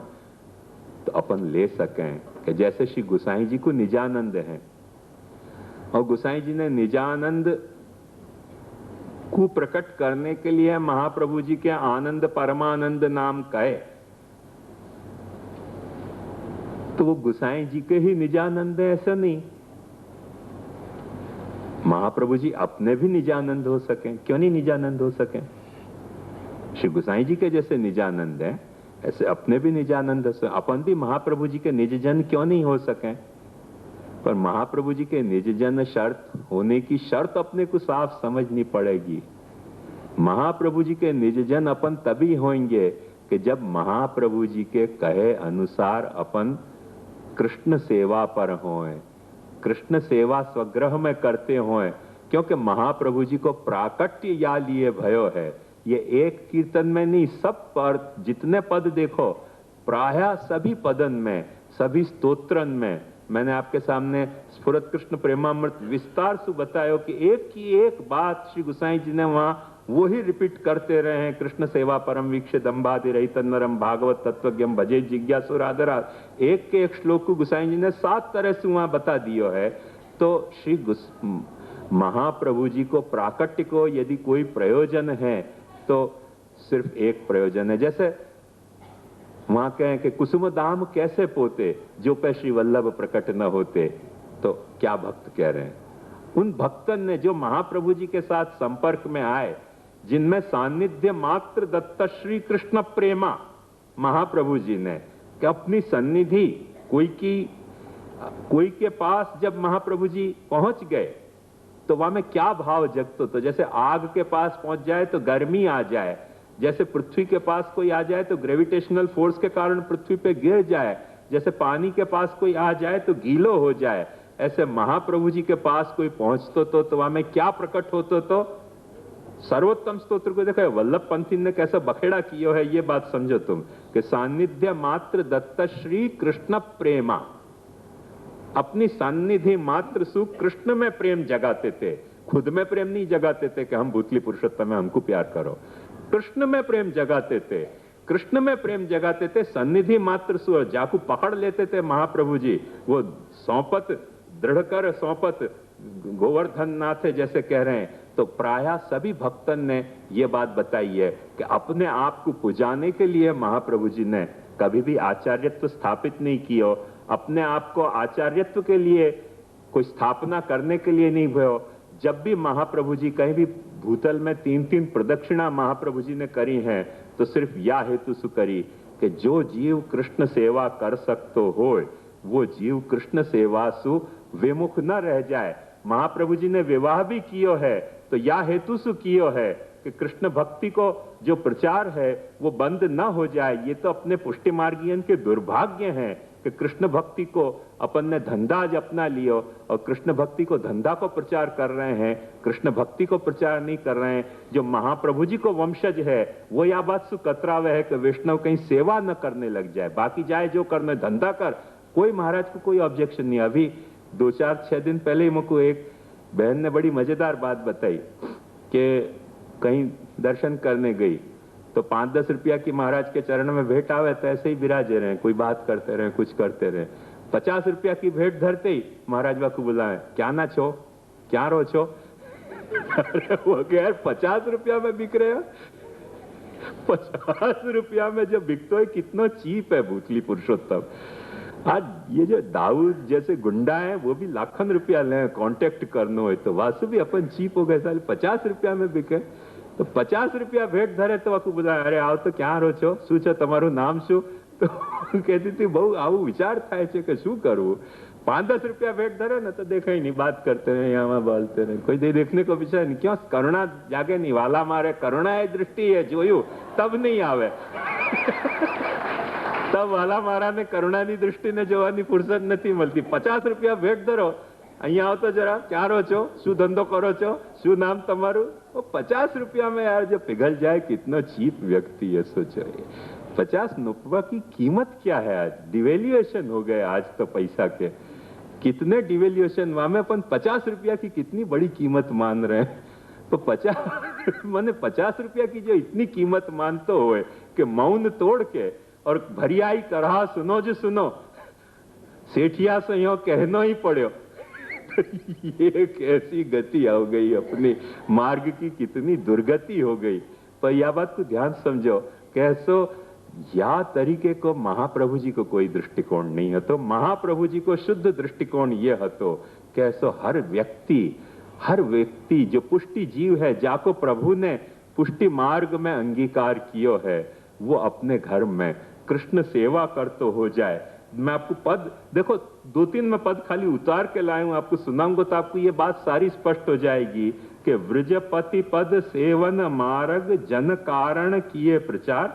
तो अपन ले सकें कि जैसे श्री गुसाई जी को निजानंद है और गुसाई जी ने निजानंद को प्रकट करने के लिए महाप्रभु जी के आनंद परमानंद नाम कहे, तो वो गुसाई जी के ही निजानंद है ऐसा नहीं। महाप्रभु जी अपने भी निजानंद हो सके, क्यों नहीं निजानंद हो सके? श्री गुसाई जी के जैसे निजानंद है ऐसे अपने भी निजानंद हो सके। अपन भी महाप्रभु जी के निज जन क्यों नहीं हो सके? पर महाप्रभु जी के निज जन शर्त होने की शर्त अपने को साफ समझनी पड़ेगी। महाप्रभु जी के निज जन अपन तभी होंगे कि जब महाप्रभु जी के कहे अनुसार अपन कृष्ण सेवा पर होएं, कृष्ण सेवा स्वग्रह में करते होएं। क्योंकि महाप्रभु जी को प्राकट्य या लिए भयो है, ये एक कीर्तन में नहीं, सब पर जितने पद देखो प्रायः सभी पदन में, सभी स्तोत्रन में मैंने आपके सामने स्फुरत कृष्ण प्रेमामृत विस्तार से बताया कि एक की एक बात श्री गुसाई जी ने वहां वही रिपीट करते रहे हैं। कृष्ण सेवा परम वीक्ष दंबादि रहित नरम भागवत तत्वज्ञम भजे जिज्ञासु राधरा, एक के एक श्लोक को गुसाई जी ने 7 तरह से वहां बता दियो है। तो श्री महाप्रभु जी को प्राकट्य को यदि कोई प्रयोजन है तो सिर्फ एक प्रयोजन है। जैसे वहां कहें कि कुसुम दाम कैसे पोते जो पे श्री वल्लभ प्रकट न होते, तो क्या भक्त कह रहे हैं? उन भक्तन ने जो महाप्रभु जी के साथ संपर्क में आए, जिनमें सानिध्य मात्र दत्त श्री कृष्ण प्रेमा, महाप्रभु जी ने कि अपनी सन्निधि कोई के पास जब महाप्रभु जी पहुंच गए तो वहां में क्या भाव जगतो? तो जैसे आग के पास पहुंच जाए तो गर्मी आ जाए, जैसे पृथ्वी के पास कोई आ जाए तो ग्रेविटेशनल फोर्स के कारण पृथ्वी पे गिर जाए, जैसे पानी के पास कोई आ जाए तो गीलो हो जाए, ऐसे महाप्रभु जी के पास कोई पहुंचतो तो वहां में क्या प्रकट होतो? तो सर्वोत्तम स्तोत्र को देखो वल्लभ पंथी ने कैसा बखेड़ा किया है, ये बात समझो तुम कि सानिध्य मात्र दत्त श्री कृष्ण प्रेमा, अपनी सानिधि मात्र सु कृष्ण में प्रेम जगाते थे, खुद में प्रेम नहीं जगाते थे कि हम भूतली पुरुषोत्तम है हमको प्यार करो। कृष्ण में प्रेम जगाते थे, कृष्ण में प्रेम जगाते थे, सन्निधि मात्र सु जाकू पकड़ लेते थे महाप्रभु जी। वो सौंपत दृढ़ कर सौंपत गोवर्धन नाथ जैसे कह रहे हैं। तो प्रायः सभी भक्तन ने ये बात बताई है कि अपने आप को पुजाने के लिए महाप्रभु जी ने कभी भी आचार्यत्व स्थापित नहीं किया, अपने आप को आचार्यत्व के लिए कोई स्थापना करने के लिए नहीं भयो। जब भी महाप्रभु जी कहीं भी भूतल में 3-3 प्रदक्षिणा महाप्रभु जी ने करी हैं तो सिर्फ या हेतु सु करी कि जो जीव कृष्ण सेवा कर सकतो हो वो जीव कृष्ण सेवा सु विमुख न रह जाए। महाप्रभु जी ने विवाह भी कियो है तो या हेतु सु कियो है कि कृष्ण भक्ति को जो प्रचार है वो बंद न हो जाए। ये तो अपने पुष्टि मार्गियन के दुर्भाग्य हैं कि कृष्ण भक्ति को अपन ने धंधा आज अपना लियो और कृष्ण भक्ति को धंधा को प्रचार कर रहे हैं, कृष्ण भक्ति को प्रचार नहीं कर रहे हैं। जो महाप्रभु जी को वंशज है वो यह बात सु कतरावे है कि वैष्णव कहीं सेवा न करने लग जाए, बाकी जाए जो करने धंधा कर। कोई महाराज को कोई ऑब्जेक्शन नहीं। अभी 2-4-6 दिन पहले ही मुझको एक बहन ने बड़ी मजेदार बात बताई कि कहीं दर्शन करने गई तो 5-10 रुपया की महाराज के चरण में भेंट आवे तो ऐसे ही विराजे रहे, कोई बात करते रहे, कुछ करते रहे। 50 रुपया की भेंट धरते ही महाराज बाकू बुलाए, क्या ना छो, क्या रो छो? वो यार 50 रुपया में बिक रहे हो? 50 रुपया में जो बिकतो है, कितना चीप है भूतली पुरुषोत्तम। आज ये जो दाऊद जैसे गुंडा है वो भी लाखन रुपया ले कॉन्टेक्ट करनो है तो वासु भी अपन चीप हो गए, साले 50 रुपया में बिके। तो 50 रुपया भेंट धरे तो आपको बुलाया, अरे आओ तो क्या रो छो, शू छो તમારું નામ શું? તો કહેતી હતી બહુ આવું વિચાર થાય છે કે શું કરવું। 5-10 रुपया भेंट धरे ना तो देखा ही नहीं, बात करते रहे, यहाँ बोलते रहे, कोई देखने को विचार नहीं। क्यों? करुणा जागे नहीं, वाला मारे करुणा है दृष्टि है जोयू तब नहीं आवे। तब वाला मारा ने करुणा की दृष्टि ने જોવાની ફુરસત નથી મળતી। 50 रुपया भेंट धरो, અહીંયા આવો તો જરા, ક્યાં રહો છો, શું ધંધો કરો છો, શું નામ તમારું? वो 50 रुपया में यार जो पिघल जाए, कितना चीप व्यक्ति है, सोचो। 50 रुपया की कीमत क्या है आज? डिवेल्युएशन हो गए आज तो पैसा के, कितने डिवेल्युएशन वहां में अपन 50 रुपया की कितनी बड़ी कीमत मान रहे हैं। तो 50 मैंने 50 रुपया की जो इतनी कीमत मानते हुए कि मौन तोड़ के और भरियाई करहा सुनो जो सुनो, सेठिया से यो कहना ही पड़ो। ये कैसी गति हो गई, अपनी मार्ग की कितनी दुर्गति हो गई। पर यह बात को ध्यान समझो, कैसो या तरीके को महाप्रभु जी को कोई दृष्टिकोण नहीं है, तो महाप्रभु जी को शुद्ध दृष्टिकोण ये है तो कैसो हर व्यक्ति जो पुष्टि जीव है, जाको प्रभु ने पुष्टि मार्ग में अंगीकार कियो है, वो अपने घर में कृष्ण सेवा करतो हो जाए। मैं आपको पद देखो, 2-3 में पद खाली उतार के लाया हूं, आपको सुनाऊंगा तो आपको ये बात सारी स्पष्ट हो जाएगी कि व्रजपति पद सेवन मार्ग जन कारण किए प्रचार,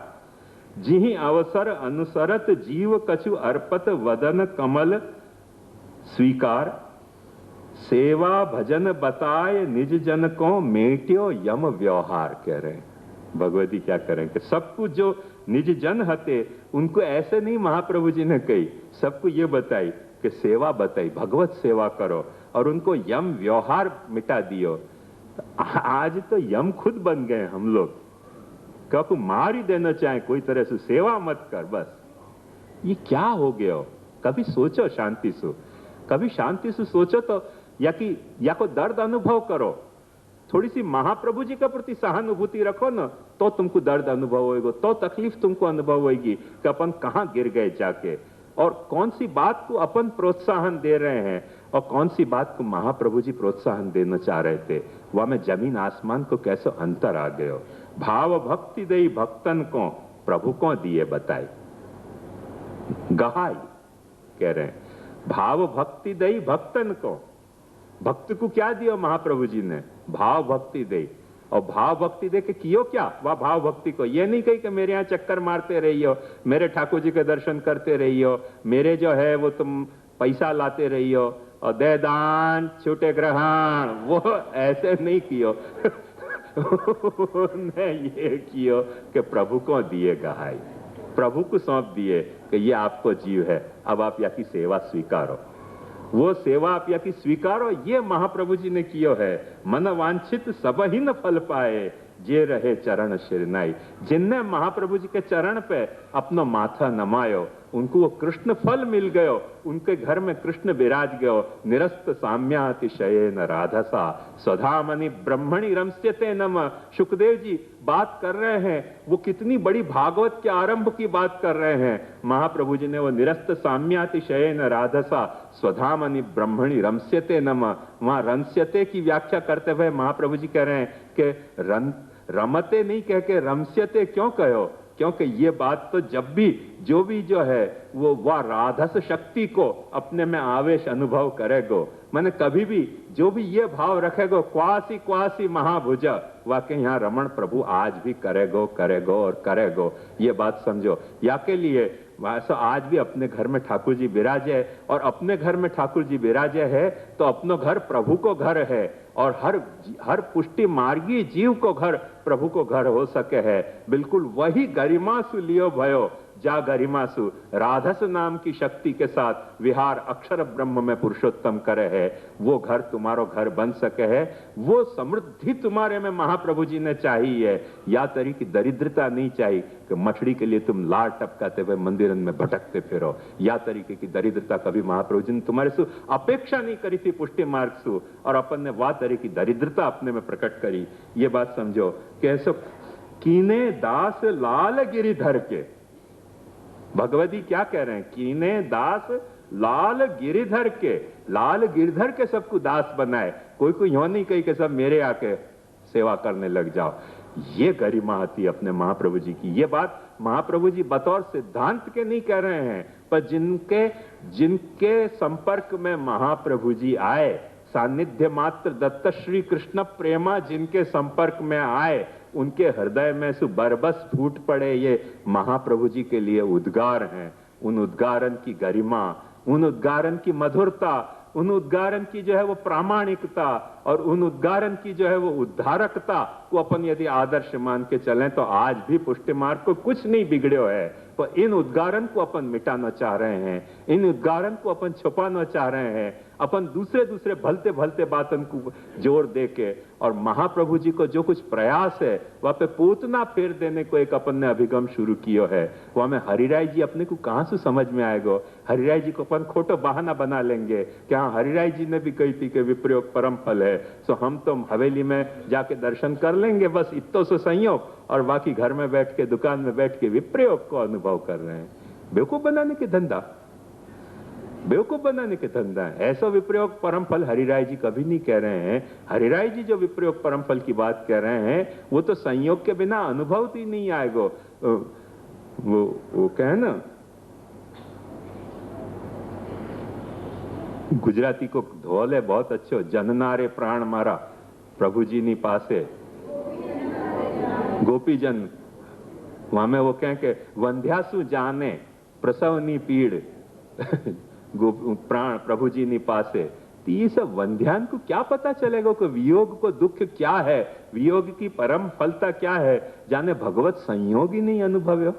जिहि अवसर अनुसरत जीव कछु अर्पत वदन कमल स्वीकार, सेवा भजन बताए निज जन को मेट्यो यम व्यवहार। कह रहे हैं भगवती क्या करें कि सब कुछ जो निज जन हते उनको ऐसे नहीं महाप्रभु जी ने कही, सबको ये बताई कि सेवा बताई, भगवत सेवा करो, और उनको यम व्यवहार मिटा दियो। आज तो यम खुद बन गए हम लोग, क्योंकि मार ही देना चाहे कोई तरह से, सेवा मत कर बस। ये क्या हो गया हो? कभी सोचो शांति से, कभी शांति से सोचो तो, या को दर्द अनुभव करो, थोड़ी सी महाप्रभु जी के प्रति सहानुभूति रखो ना, तो तुमको दर्द अनुभव होएगा, तो तकलीफ तुमको अनुभव होगी कि अपन कहां गिर गए जाके, और कौन सी बात को अपन प्रोत्साहन दे रहे हैं और कौन सी बात को महाप्रभु जी प्रोत्साहन देना चाह रहे थे। वह में जमीन आसमान को कैसे अंतर आ गयो। भाव भक्ति दई भक्तन को प्रभु को दिए बताई, गहाई कह रहे हैं, भाव भक्ति दई भक्तन को, भक्त को क्या दिया महाप्रभु जी ने? भाव भक्ति दे। और भाव भक्ति दे के कियो क्या? वह भाव भक्ति को ये नहीं कही कि मेरे यहाँ चक्कर मारते रहियो, मेरे ठाकुर जी के दर्शन करते रहियो, मेरे जो है वो तुम पैसा लाते रहियो और दे दान छूटे ग्रहण, वो ऐसे नहीं कियो। ने ये कियो कि प्रभु को दिए गहाई, प्रभु को सौंप दिए कि ये आपको जीव है, अब आप या की सेवा स्वीकारो। वो सेवा आप या की स्वीकारो, ये महाप्रभु जी ने कियो है। मन वांछित सब ही न फल पाए, जे रहे चरण शिरनाई। जिनने महाप्रभु जी के चरण पे अपनो माथा नमायो, उनको वो कृष्ण फल मिल गयो, उनके घर में कृष्ण विराज गयो। निरस्त साम्यातिशयेन राधसा स्वधामनि ब्रह्मणि रमस्यते नम। सुखदेव जी बात कर रहे हैं, वो कितनी बड़ी भागवत के आरंभ की बात कर रहे हैं। महाप्रभु जी ने वो निरस्त साम्यातिशयेन राधसा स्वधामनि ब्रह्मणि रमस्यते नम, वहां रमस्यते की व्याख्या करते हुए महाप्रभु जी कह रहे हैं कि रमते नहीं कह के रमस्यते क्यों कहो? क्योंकि ये बात तो जब भी जो है वो वह राधस शक्ति को अपने में आवेश अनुभव करेगो, मैंने कभी भी जो भी ये भाव रखेगो, क्वासी क्वासी महाभुजा, वाकई यहाँ रमण प्रभु आज भी करेगो और करेगो। ये बात समझो। या के लिए वैसा आज भी अपने घर में ठाकुर जी विराजे, और अपने घर में ठाकुर जी विराजे है तो अपनो घर प्रभु को घर है, और हर पुष्टि मार्गी जीव को घर प्रभु को घर हो सके है। बिल्कुल वही गरिमासु लियो भयो, जा गरिमासु राधस नाम की शक्ति के साथ विहार अक्षर ब्रह्म में पुरुषोत्तम करे है, वो घर तुम्हारो घर बन सके है। वो समृद्धि तुम्हारे में महाप्रभु जी ने चाहिए, या तरी की दरिद्रता नहीं चाहिए कि मछली के लिए तुम लार टपकाते हुए मंदिर में भटकते फिरो। या तरीके की दरिद्रता कभी महाप्रभु जी ने तुम्हारे सु अपेक्षा नहीं करी थी पुष्टि मार्ग सु, और अपन ने वाह तरह की दरिद्रता अपने में प्रकट करी। ये बात समझो। कैसे कीने दास लाल गिरिधर के। भगवती क्या कह रहे हैं? कीने दास लाल गिरिधर के, लाल गिरधर के सबको दास बनाए। कोई कोई यूं नहीं कही कि सब मेरे आके सेवा करने लग जाओ। ये गरिमा थी अपने महाप्रभु जी की। ये बात महाप्रभु जी बतौर सिद्धांत के नहीं कह रहे हैं, पर जिनके संपर्क में महाप्रभु जी आए, सानिध्य मात्र दत्त श्री कृष्ण प्रेमा जिनके संपर्क में आए, उनके हृदय में सु बरबस फूट पड़े। ये महाप्रभु जी के लिए उद्गार हैं। उन उद्गारन की गरिमा, उन उद्गारन की मधुरता, उन उद्गारन की जो है वो प्रामाणिकता और उन उद्गारन की जो है वो उद्धारकता को अपन यदि आदर्श मान के चलें तो आज भी पुष्टि मार्ग को कुछ नहीं बिगड़ो है। पर इन उद्गारन को अपन मिटाना चाह रहे हैं, इन उद्गारन को अपन छुपाना चाह रहे हैं। अपन दूसरे भलते भलते बातन को जोर दे के, और महाप्रभु जी को जो कुछ प्रयास है वहां पे पूतना फेर देने को एक अपन ने अभिगम शुरू किया है। वो हमें हरिराय जी अपने को कहां से समझ में आएगा? हरिराय जी को अपन खोटो बहाना बना लेंगे कि हाँ हरिराय जी ने भी कही थी कि विप्रयोग परम फल है, सो हम तो हवेली में जाके दर्शन कर लेंगे, बस इतो से संयोग, और बाकी घर में बैठ के दुकान में बैठ के विप्रयोग को अनुभव कर रहे हैं। बेवकूफ बनाने के धंधा, बेवकूफ बनाने के धंधा है। ऐसा विप्रयोग परम फल हरिराय जी कभी नहीं कह रहे हैं। हरिराय जी जो विप्रयोग परम फल की बात कह रहे हैं वो तो संयोग के बिना अनुभव ही नहीं आएगा। वो कहे ना, गुजराती को धोले बहुत अच्छो, जननारे प्राण मारा प्रभु जी नी पासे गोपीजन। वहां में वो कहें कि वंध्यासु जाने प्रसवनी पीड़ प्राण प्रभु जी नी पासे। तो ये सब वंध्यान को क्या पता चलेगा कि वियोग को दुख क्या है, वियोग की परम फलता क्या है, जाने भगवत संयोग ही नहीं अनुभव्यो।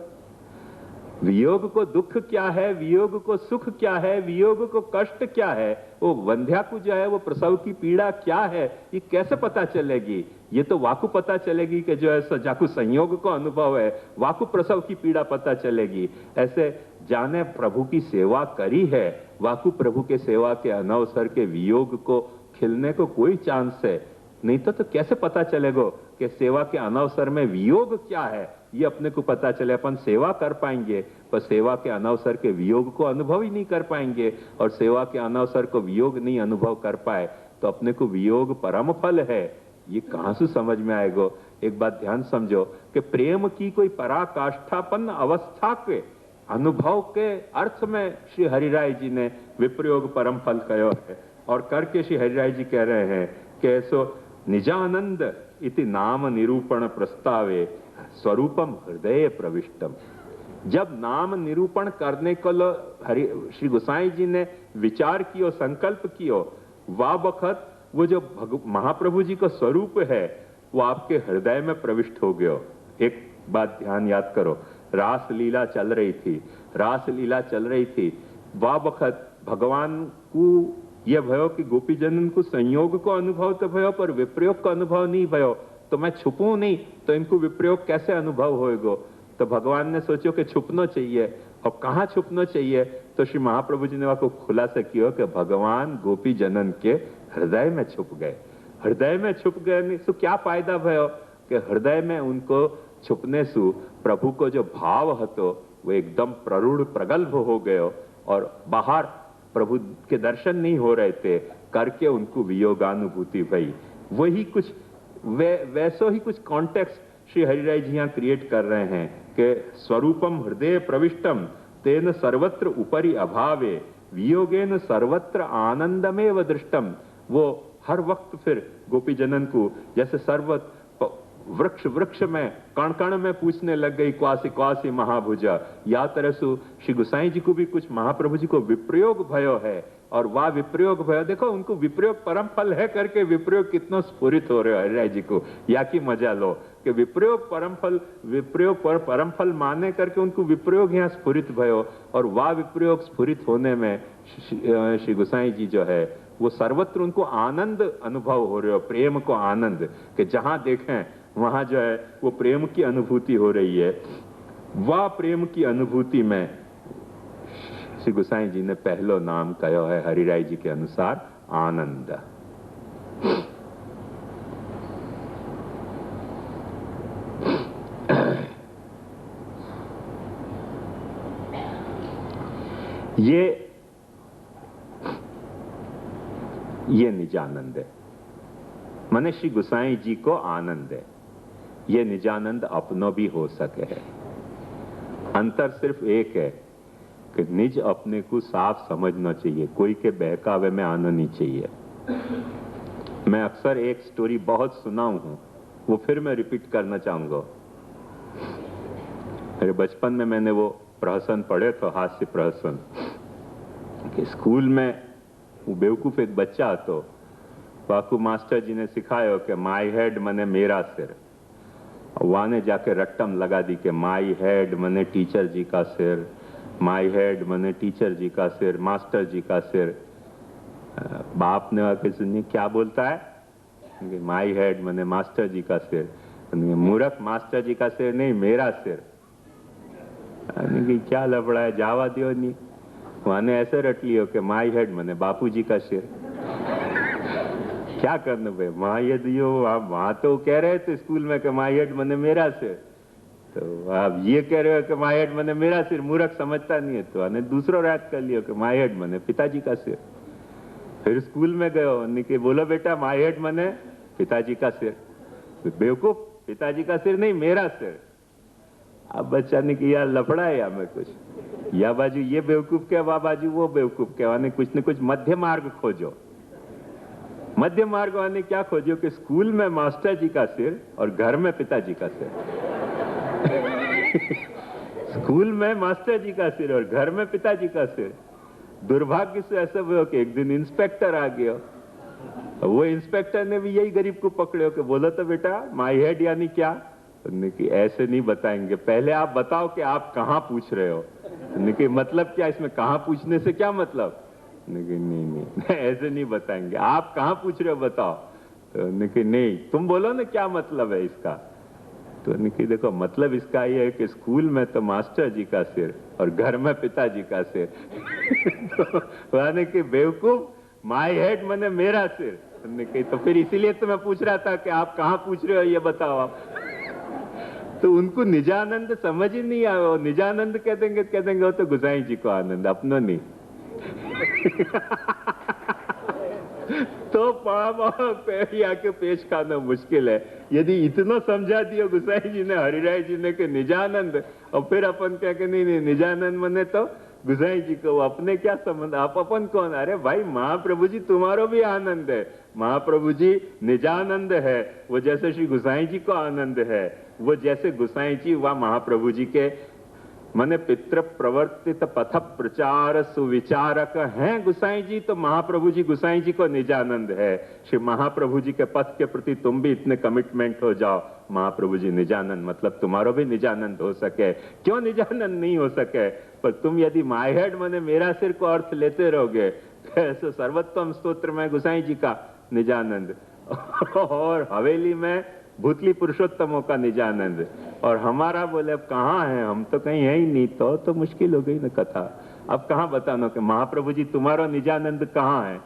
वियोग को दुख क्या है, वियोग को सुख क्या है, वियोग को कष्ट क्या है, वो वंध्या को जो है वो प्रसव की पीड़ा क्या है, ये कैसे पता चलेगी? ये तो वाकु पता चलेगी कि जो है जाकु संयोग को अनुभव है, वाकु प्रसव की पीड़ा पता चलेगी। ऐसे जाने प्रभु की सेवा करी है, वाकु प्रभु के सेवा के अनवसर के वियोग को खिलने को कोई चांस है नहीं। तो कैसे पता चलेगा कि सेवा के अनवसर में वियोग क्या है? ये अपने को पता चले। अपन सेवा कर पाएंगे पर सेवा के अनवसर के वियोग को अनुभव ही नहीं कर पाएंगे, और सेवा के अनवसर को वियोग नहीं अनुभव कर पाए तो अपने को वियोग परम फल है, ये कहां से समझ में आएगा? एक बात ध्यान समझो कि प्रेम की कोई पराकाष्ठापन्न अवस्था के अनुभव के अर्थ में श्री हरिराय जी ने विप्रयोग परम फल कहो है। और करके श्री हरिराय जी कह रहे हैं कि ऐसो निजानंद इति नाम निरूपण प्रस्तावे स्वरूपम हृदय प्रविष्टम। जब नाम निरूपण करने को श्री गोसाई जी ने विचार कियो, संकल्प कियो, वह वक्त वो जो महाप्रभु जी का स्वरूप है वो आपके हृदय में प्रविष्ट हो गयो। एक बात ध्यान याद करो, रास लीला चल रही थी, रास लीला चल रही थी, वह वक्त भगवान को यह भयो कि गोपीजनन को संयोग को अनुभव तो भयो पर विप्रयोग का अनुभव नहीं भयो, तो मैं छुपूं नहीं तो इनको विप्रयोग कैसे अनुभव होएगा? तो भगवान ने सोचो कि छुपना चाहिए, और कहाँ छुपना चाहिए? तो श्री महाप्रभु जी ने वहां को खुलासा किया कि भगवान गोपी जनन के हृदय में छुप गए। हृदय में छुप गए सो क्या फायदा भयो कि हृदय में उनको छुपने सु प्रभु को जो भाव हतो वो एकदम प्ररूढ़ प्रगल्भ हो गयो, और बाहर प्रभु के दर्शन नहीं हो रहे थे, करके उनको वियोगानुभूति भई। वही कुछ वैसो ही कुछ कॉन्टेक्स्ट श्री हरिराय जी यहाँ क्रिएट कर रहे हैं कि स्वरूपम हृदय प्रविष्टम तेन सर्वत्र उपरि अभावे वियोगेन सर्वत्र आनंदमेव दृष्टम। वो हर वक्त फिर गोपी जनन को जैसे सर्वत्र वृक्ष वृक्ष में कण कण में पूछने लग गई क्वासी क्वासी महाभुजा, या तरह से श्री गोसाई जी को भी कुछ महाप्रभु जी को विप्रयोग भयो है, और वह विप्रयोग भयो देखो उनको विप्रयोग परम फल है करके विप्रयोग कितना स्फुरित हो रहे हो हरिराय जी को, या की मजा लो कि विप्रयोग परम फल, विप्रयोग पर परम फल माने करके उनको विप्रयोग यहाँ स्फुरित भयो, और वह विप्रयोग स्फुरित होने में श्री गोसाई जी जो है वो सर्वत्र उनको आनंद अनुभव हो रहे हो, प्रेम को आनंद, कि जहां देखें वहां जो है वो प्रेम की अनुभूति हो रही है। वह प्रेम की अनुभूति में श्री गोसाई जी ने पहलो नाम कहो है हरिराय जी के अनुसार आनंद। ये निजानंद है। मने श्री गुसाई जी को आनंद है। ये निजानंद अपनो भी हो सके है। अंतर सिर्फ एक है कि निज अपने को साफ समझना चाहिए, कोई के बहकावे में आना नहीं चाहिए। मैं अक्सर एक स्टोरी बहुत सुनाऊं हूं, वो फिर मैं रिपीट करना चाहूंगा। मेरे बचपन में मैंने वो प्रहसन पढ़े तो हास्य प्रहसन कि स्कूल में वो बेवकूफ एक बच्चा तो वाकू मास्टर जी ने सिखाया कि माई हेड मने मेरा सिर। वहां ने जाके रट्टम लगा दी कि माई हेड मने टीचर जी का सिर, माई हेड मने टीचर जी का सिर, मास्टर जी का सिर। बाप ने आके सुनिए क्या बोलता है, माई हेड मने मास्टर जी का सिर। मूर्ख, मास्टर जी का सिर नहीं मेरा सिर। क्या लफड़ा है, जावा दियो नहीं। वहां ने ऐसे रट लियो कि माई हेड मने बापू जी का सिर। क्या करना भाई, माँ ये दियो। आप वहां तो कह रहे थे स्कूल में कि माई हेड मने मेरा सिर, तो आप ये कह रहे हो कि माई हेड मने मेरा सिर। मूर्ख समझता नहीं है तो हमने दूसरा रात कर लियो कि माई हेड मने पिताजी का सिर। फिर स्कूल में गयो कि बोलो बेटा माई हेड मने पिताजी का सिर। बेवकूफ, पिताजी का सिर नहीं मेरा सिर। अब बच्चा ने कि यार लफड़ा है या मैं कुछ, या बाजू ये बेवकूफ क्या, वा बाजू वो बेवकूफ क्या। कुछ न कुछ मध्य मार्ग खोजो। मध्य मार्ग वाले क्या खोजो कि स्कूल में मास्टर जी का सिर और घर में पिताजी का सिर। स्कूल में मास्टर जी का सिर और घर में पिताजी का सिर। दुर्भाग्य से ऐसा हुआ कि एक दिन इंस्पेक्टर आ गया। वो इंस्पेक्टर ने भी यही गरीब को पकड़े कि बोलो तो बेटा माई हेड यानी क्या। कि ऐसे नहीं बताएंगे, पहले आप बताओ कि आप कहां पूछ रहे हो। कि मतलब क्या, इसमें कहां पूछने से क्या मतलब। नहीं ऐसे नहीं बताएंगे, आप कहां पूछ रहे हो बताओ। तो नहीं तुम बोलो ना क्या मतलब है इसका। तो देखो मतलब इसका ये है कि स्कूल में तो मास्टर जी का सिर और घर में पिताजी का सिर। तो बेवकूफ, माई हेड मने मेरा सिर। तो फिर इसीलिए तो मैं पूछ रहा था कि आप कहां पूछ रहे हो ये बताओ आप। तो उनको निजानंद समझ ही नहीं आया। निजानंद कह देंगे वो तो गुसाई जी को आनंद, अपनो नहीं। तो आके पेश खाना मुश्किल है। यदि इतना समझा दिया गुसाई जी ने, हरिराय जी ने कि निजानंद, और फिर अपन क्या कि नहीं निजानंद मने तो गुसाई जी को, अपने क्या संबंध, आप अपन कौन। अरे भाई महाप्रभु जी तुम्हारो भी आनंद है। महाप्रभु जी निजानंद है, वो जैसे श्री गुसाई जी को आनंद है, वो जैसे गुसाई जी व महाप्रभु जी के मने पितृ प्रवर्तित पथ प्रचार सुविचारक हैं गुसाई जी, तो महाप्रभु जी गुसाई जी को निजानंद है। श्री महाप्रभु जी के पथ के प्रति तुम भी इतने कमिटमेंट हो जाओ, महाप्रभु जी निजानंद, मतलब तुम्हारो भी निजानंद हो सके। क्यों निजानंद नहीं हो सके, पर तुम यदि माई हेड मने मेरा सिर को अर्थ लेते रहोगे तो ऐसे सर्वोत्तम स्तोत्र में गुसाई जी का निजानंद और हवेली में भूतली पुरुषोत्तमों का निजानंद, और हमारा बोले अब कहाँ है, हम तो कहीं है ही नहीं। तो मुश्किल हो गई ना कथा। अब कहाँ बताना कि महाप्रभु जी तुम्हारा निजानंद कहाँ है।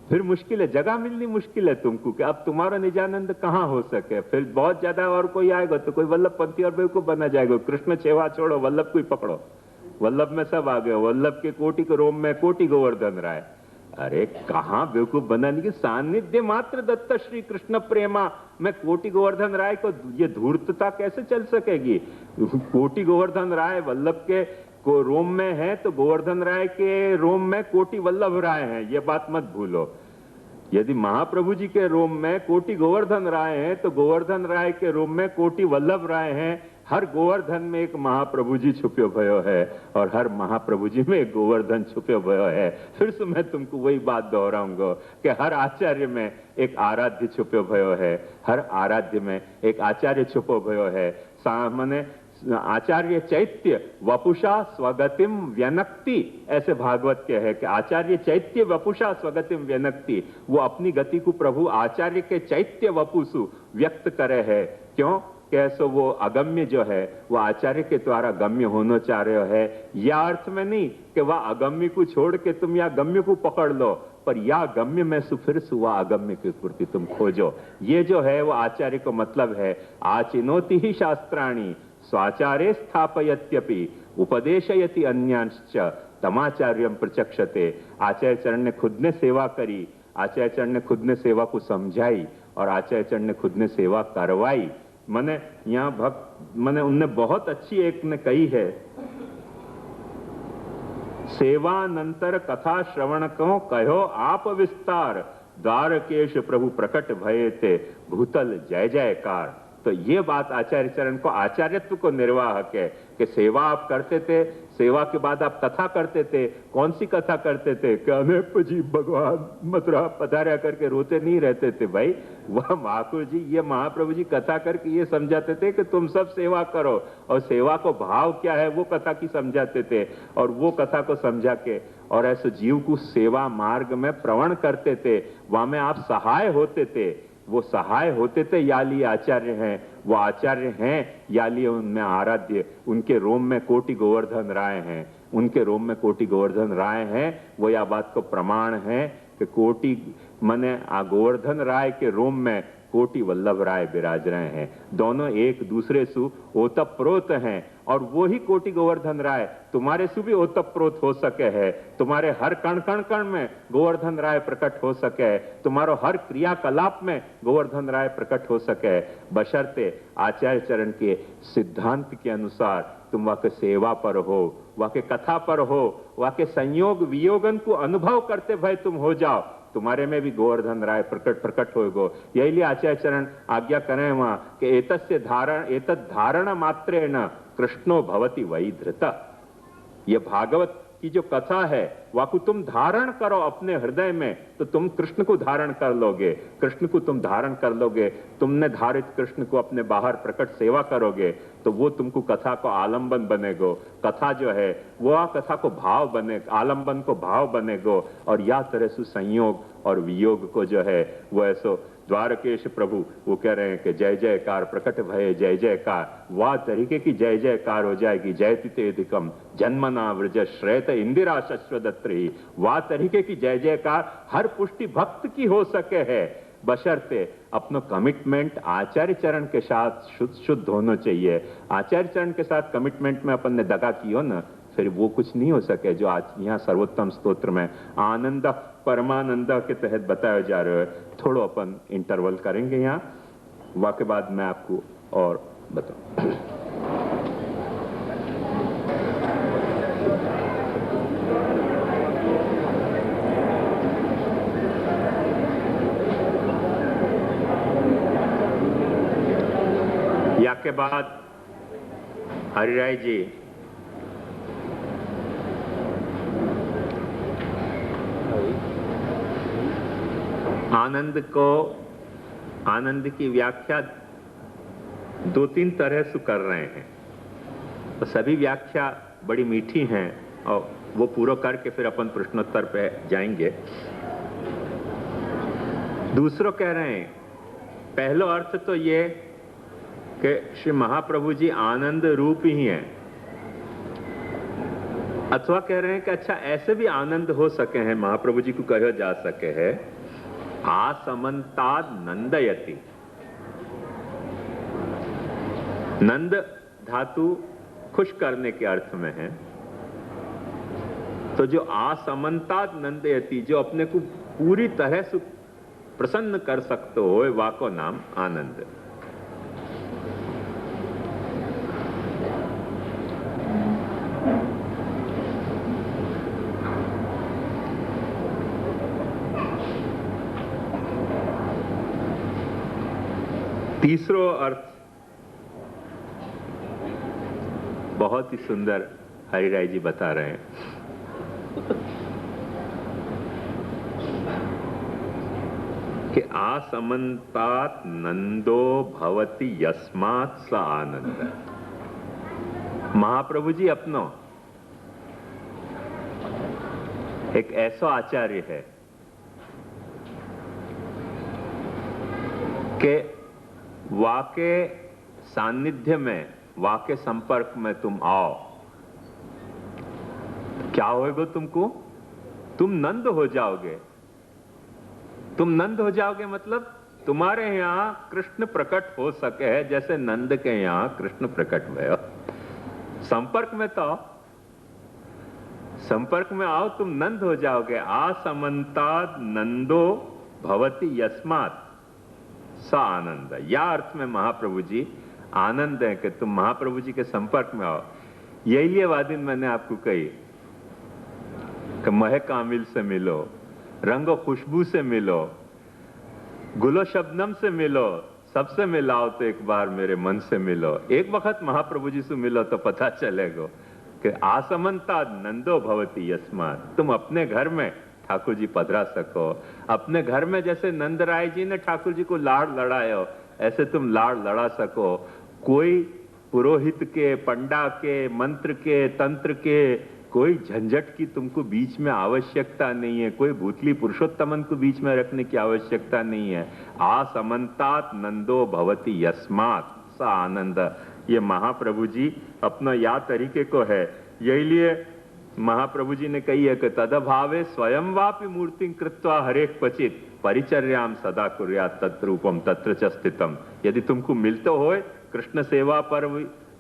फिर मुश्किल है, जगह मिलनी मुश्किल है तुमको कि अब तुम्हारा निजानंद कहाँ हो सके। फिर बहुत ज्यादा और कोई आएगा तो कोई वल्लभ पंथी और बेवकूफ बना जाएगा। कृष्ण सेवा छोड़ो, वल्लभ को ही पकड़ो। वल्लभ में सब आ गए। वल्लभ के कोटि के रोम में कोटि गोवर्धन राय। अरे कहां बेवकूफ बनाने की, सानिध्य मात्र दत्त श्री कृष्ण प्रेमा में कोटि गोवर्धन राय को ये धूर्तता कैसे चल सकेगी। कोटि गोवर्धन राय वल्लभ के को रोम में है, तो गोवर्धन राय के रोम में कोटि वल्लभ राय हैं, ये बात मत भूलो। यदि महाप्रभु जी के रोम में कोटि गोवर्धन राय हैं, तो गोवर्धन राय के रोम में कोटि वल्लभ राय हैं। हर गोवर्धन में एक महाप्रभु जी छुप्यो भयो है, और हर महाप्रभु जी में एक गोवर्धन छुप्यो भयो है। फिर से मैं तुमको वही बात दोहराऊंगा कि हर आचार्य में एक आराध्य छुप्यो भयो है, हर आराध्य में एक आचार्य छुपो भयो है। सामने आचार्य चैत्य वपुषा स्वगतिम व्यनक्ति, ऐसे भागवत के है कि आचार्य चैत्य वपुषा स्वगतिम व्यनक्ति, वो अपनी गति को प्रभु आचार्य के चैत्य वपुषु व्यक्त करे है। क्यों? कैसो वो अगम्य जो है वो आचार्य के द्वारा गम्य होना चाह रहे है। या अर्थ में नहीं कि वह अगम्य को छोड़ के तुम या गम्य को पकड़ लो, पर या गम्य में फिर सुवा अगम्य की पूर्ति तुम खोजो। ये जो है वो आचार्य को मतलब है। आचिनोति ही शास्त्राणि स्वाचार्य स्थापयत्यपि उपदेशयति अन्यांश्च तमाचार्यम प्रचक्षते। आचार्य चरण ने खुद ने सेवा करी, आचार्य चरण ने खुद ने सेवा को समझाई और आचार्य चरण ने खुद ने सेवा करवाई। मैंने यहाँ भक्त मैंने उनने बहुत अच्छी एक ने कही है, सेवानंतर कथा श्रवण को कहो आप विस्तार, द्वारकेश प्रभु प्रकट भये थे भूतल जय जयकार। तो ये बात आचार्य चरण को, आचार्यत्व को निर्वाहक है कि सेवा आप करते थे, सेवा के बाद आप कथा करते थे। कौन सी कथा करते थे? कि अनेक जी भगवान मथुरा पधारा करके रोते नहीं रहते थे भाई। वह महाकुर जी, ये महाप्रभु जी कथा करके ये समझाते थे कि तुम सब सेवा करो, और सेवा को भाव क्या है वो कथा की समझाते थे। और वो कथा को समझा के और ऐसे जीव को सेवा मार्ग में प्रवण करते थे, वहां में आप सहाय होते थे। वो सहाय होते थे, याली आचार्य हैं, वो आचार्य हैं, याली उनमें आराध्य, उनके रोम में कोटि गोवर्धन राय हैं, उनके रोम में कोटि गोवर्धन राय हैं। वो या बात को प्रमाण है कि कोटि मने गोवर्धन राय के रोम में कोटि वल्लभ राय विराज रहे हैं। दोनों एक दूसरे सु ओतप्रोत हैं, और वो ही कोटि गोवर्धन राय तुम्हारे सु भी ओतप्रोत हो सके है। तुम्हारे हर कण कण कण में गोवर्धन राय प्रकट हो सके है, तुम्हारो हर क्रियाकलाप में गोवर्धन राय प्रकट हो सके है, बशर्ते आचार्य चरण के सिद्धांत के अनुसार तुम वहाँ के सेवा पर हो, वहाँ के कथा पर हो, वहाँ के संयोग वियोगन को अनुभव करते भय तुम हो जाओ, तुम्हारे में भी गोवर्धन राय प्रकट होगो। यही लिए आचार्य चरण आज्ञा करें वहां कि एतत् धारण मात्रेण कृष्णो भवति वही धृत। ये भागवत की जो कथा है वह को तुम धारण करो अपने हृदय में, तो तुम कृष्ण को धारण कर लोगे, कृष्ण को तुम धारण कर लोगे। तुमने धारित कृष्ण को अपने बाहर प्रकट सेवा करोगे तो वो तुमको कथा को आलंबन बनेगो। कथा जो है वो कथा को भाव बने, आलंबन को भाव बनेगो। और या तरह से संयोग और वियोग को जो है वो ऐसो द्वारकेश प्रभु वो कह रहे हैं कि जय जयकार प्रकट भये जय जयकार, वाह तरीके की जय जयकार हो जाएगी। जयतितेधिकम जन्मना व्रज श्रेत इंदिरा शश्वदत्री, वाह तरीके की जय जयकार हर पुष्टि भक्त की हो सके है, बशर्ते अपना कमिटमेंट आचार्य चरण के साथ शुद्ध होना चाहिए। आचार्य चरण के साथ कमिटमेंट में अपन ने दगा की हो ना, फिर वो कुछ नहीं हो सके जो आज यहाँ सर्वोत्तम स्तोत्र में आनंद परमानंद के तहत बताया जा रहा है। थोड़ा अपन इंटरवल करेंगे यहाँ, वहाँ के बाद मैं आपको और बताऊं। या के बाद हरिराय जी आनंद की व्याख्या दो तीन तरह से कर रहे हैं, तो सभी व्याख्या बड़ी मीठी हैं और वो पूरा करके फिर अपन प्रश्नोत्तर पे जाएंगे। दूसरों कह रहे हैं, पहला अर्थ तो ये कि श्री महाप्रभु जी आनंद रूप ही हैं, अथवा कह रहे हैं कि अच्छा ऐसे भी आनंद हो सके हैं, महाप्रभु जी को कहा जा सके है आसमन्ताद नंदयति। नंद धातु खुश करने के अर्थ में है, तो जो आसमन्ताद नंदयति, जो अपने को पूरी तरह से प्रसन्न कर सकते हो, वाको नाम आनंद। तीसरो अर्थ बहुत ही सुंदर हरिराय जी बता रहे हैं कि आसमन्तात् नंदो भवति यस्मात् स आनंद। महाप्रभु जी अपनो एक ऐसा आचार्य है कि वाके सानिध्य में, वाके संपर्क में तुम आओ, क्या होएगा तुमको? तुम नंद हो जाओगे। तुम नंद हो जाओगे मतलब तुम्हारे यहां कृष्ण प्रकट हो सके है, जैसे नंद के यहां कृष्ण प्रकट हुए। संपर्क में तो संपर्क में आओ, तुम नंद हो जाओगे। आसमंताद नंदो भवति यस्मात् स आनंद। या अर्थ में महाप्रभु जी आनंद है कि तुम महाप्रभु जी के संपर्क में आओ। यही ये वादिन मैंने आपको कही कि महक आमिल से मिलो, रंगो खुशबू से मिलो, गुलो शबनम से मिलो, सबसे मिलाओ तो एक बार मेरे मन से मिलो। एक वक्त महाप्रभु जी से मिलो तो पता चलेगा कि आसमंता नंदो भवती यस्मात्। तुम अपने घर में ठाकुर जी पधरा सको। अपने घर में जैसे नंद राय जी ने ठाकुर जी को लाड़ लड़ायो, ऐसे तुम लाड़ लड़ा सको। कोई पुरोहित के, पंडा के, मंत्र के, तंत्र के कोई झंझट की तुमको बीच में आवश्यकता नहीं है। कोई भूतली पुरुषोत्तमन को बीच में रखने की आवश्यकता नहीं है। आसमंतात नंदो भवति यस्मात् स आनंद। ये महाप्रभु जी अपना या तरीके को है। यही लिए महाप्रभु जी ने कही है कि तदभावे स्वयं वापि मूर्ति कृत्वा हरेक क्वचित परिचर्याम सदा कुर्यात् तत्रूपम तत्र च स्थितम। यदि तुमको मिलते हो कृष्ण सेवा पर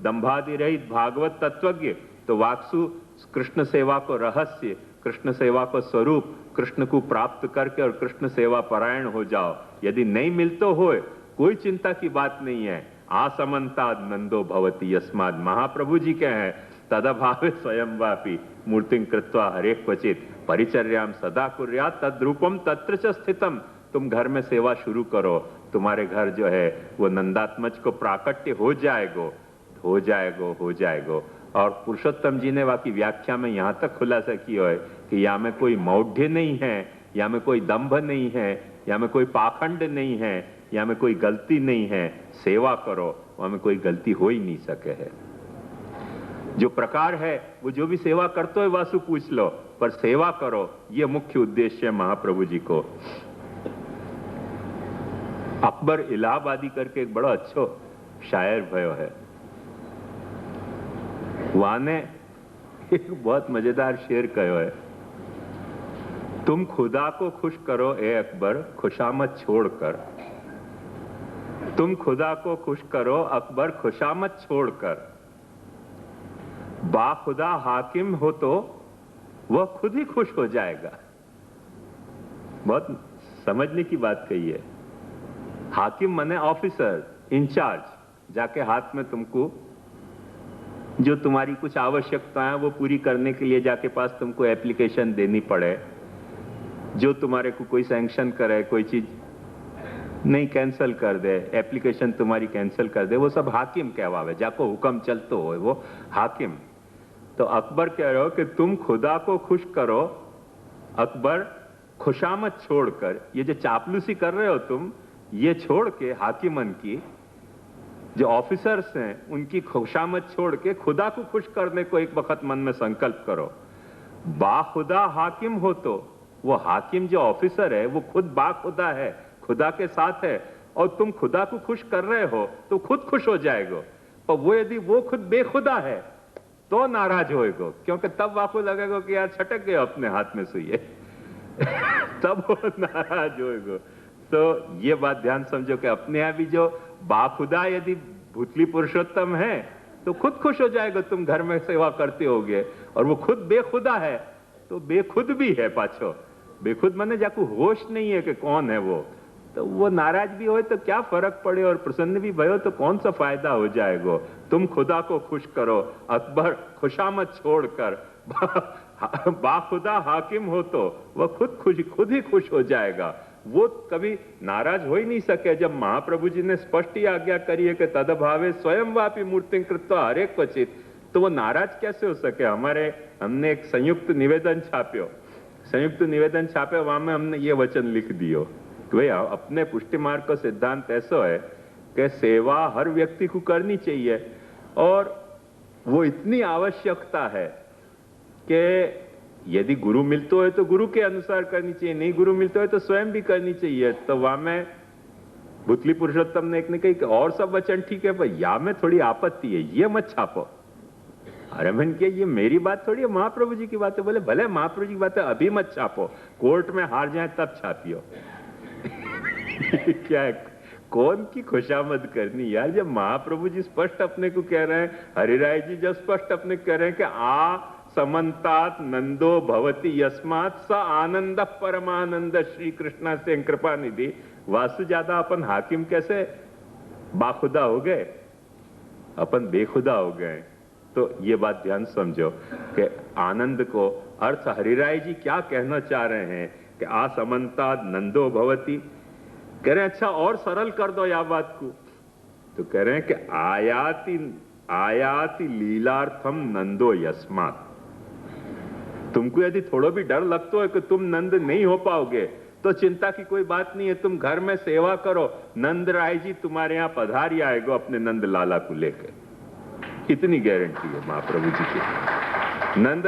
दंभादि रहित भागवत तत्वज्ञ, तो वाक्सु कृष्ण सेवा को रहस्य, कृष्ण सेवा को स्वरूप, कृष्ण को प्राप्त करके और कृष्ण सेवा परायण हो जाओ। यदि नहीं मिलते हो कोई चिंता की बात नहीं है। आसमंताद नंदो भवति यस्मात्। महाप्रभु जी के हैं तदभावे स्वयं वापी मूर्तिं कृत्वा हरेक क्वचित परिचर्याम सदा कुर्यात् तद्रूपम तत्र च स्थितम। तुम घर में सेवा शुरू करो, तुम्हारे घर जो है वो नंदात्मज को प्राकट्य हो जाएगो, हो जाएगो, हो जाएगो। और पुरुषोत्तम जी ने वाकी व्याख्या में यहां तक खुलासा किया है कि या में कोई मौढ़्य नहीं है, या में कोई दंभ नहीं है, या में कोई पाखंड नहीं है, या में कोई गलती नहीं है। सेवा करो, वहां में कोई गलती हो ही नहीं सके है। जो प्रकार है वो जो भी सेवा करते हो वासु पूछ लो, पर सेवा करो, ये मुख्य उद्देश्य है महाप्रभु जी को। अकबर इलाहाबादी करके एक बड़ा अच्छा शायर भयो है। वहां ने एक बहुत मजेदार शेर कहो है, तुम खुदा को खुश करो ए अकबर खुशामद छोड़कर। तुम खुदा को खुश करो अकबर खुशामद छोड़कर। बाखुदा हाकिम हो तो वह खुद ही खुश हो जाएगा। बहुत समझने की बात कही है। हाकिम माने ऑफिसर, इंचार्ज, जाके हाथ में तुमको जो तुम्हारी कुछ आवश्यकता है वो पूरी करने के लिए जाके पास तुमको एप्लीकेशन देनी पड़े, जो तुम्हारे को कोई सैंक्शन करे, कोई चीज नहीं कैंसिल कर दे, एप्लीकेशन तुम्हारी कैंसिल कर दे, वो सब हाकिम कहवावे। जाको हुक्म चलतो हो वो हाकिम। तो अकबर कह रहे हो कि तुम खुदा को खुश करो अकबर खुशामद छोड़कर। ये जो चापलूसी कर रहे हो तुम, ये छोड़ के हाकिमन की जो ऑफिसर्स हैं उनकी खुशामद छोड़ के खुदा को खुश करने को एक वक्त मन में संकल्प करो। बाखुदा हाकिम हो तो वो हाकिम जो ऑफिसर है वो खुद बाखुदा है, खुदा के साथ है, और तुम खुदा को खुश कर रहे हो तो खुद खुश हो जाएगो। और वो यदि वो खुद बेखुदा है तो नाराज होएगो, क्योंकि तब आपको लगेगा कि यार छटक गए अपने हाथ में सुइए तब वो नाराज होएगो। तो ये बात ध्यान समझो कि अपने यहाँ भी जो बाखुदा यदि भूतली पुरुषोत्तम है तो खुद खुश हो जाएगा। तुम घर में सेवा करते होगे, और वो खुद बेखुदा है तो बेखुद भी है पाछो। बेखुद माने जाको होश नहीं है कि कौन है वो, तो वो नाराज भी हो तो क्या फर्क पड़े, और प्रसन्न भी भयो तो कौन सा फायदा हो जाएगा। तुम खुदा को खुश करो अकबर खुशामद छोड़कर। बाखुदा हाकिम हो तो वह खुद ही खुश हो जाएगा। वो कभी नाराज हो ही नहीं सके। जब महाप्रभु जी ने स्पष्ट ही आज्ञा करी है कि तदभावे स्वयं वापी मूर्ति कृत्वा हरेक क्वचित, तो वो नाराज कैसे हो सके। हमने एक संयुक्त निवेदन छाप्यो, वहां में हमने ये वचन लिख दियो कि भाई अपने पुष्टि मार्ग का सिद्धांत ऐसा है कि सेवा हर व्यक्ति को करनी चाहिए, और वो इतनी आवश्यकता है कि यदि गुरु मिलते हो तो गुरु के अनुसार करनी चाहिए, नहीं गुरु मिलते हो तो स्वयं भी करनी चाहिए। तो वहां में भूतली पुरुषोत्तम ने एक ने कही कि और सब वचन ठीक है, पर या में थोड़ी आपत्ति है, ये मत छापो। अरे मैंने किया ये मेरी बात थोड़ी है, महाप्रभु जी की बात है। बोले भले महाप्रभु जी की बात है, अभी मत छापो, कोर्ट में हार जाए तब छापियो क्या है, कौन की खुशामद करनी यार। जब महाप्रभु जी स्पष्ट अपने को कह रहे हैं, हरिराय जी जब स्पष्ट अपने कह रहे हैं कि समन्तात नंदो भवति यस्मात् स आनंद परमानंद श्री कृष्णा से कृपा निधि। वासु ज्यादा अपन हाकिम कैसे बाखुदा हो गए, अपन बेखुदा हो गए। तो ये बात ध्यान समझो कि आनंद को अर्थ हरिराय जी क्या कहना चाह रहे हैं कि असमन्तात नंदो भवति। कह रहे हैं अच्छा और सरल कर दो या बात को, तो कह रहे हैं कि आयाति लीलार्थम नंदो यस्मात्। तुमको यदि थोड़ा भी डर लगता है कि तुम नंद नहीं हो पाओगे तो चिंता की कोई बात नहीं है, तुम घर में सेवा करो, नंद राय जी तुम्हारे यहां पधारी आएगा अपने नंद लाला को लेकर। इतनी गारंटी है महाप्रभु जी की। नंद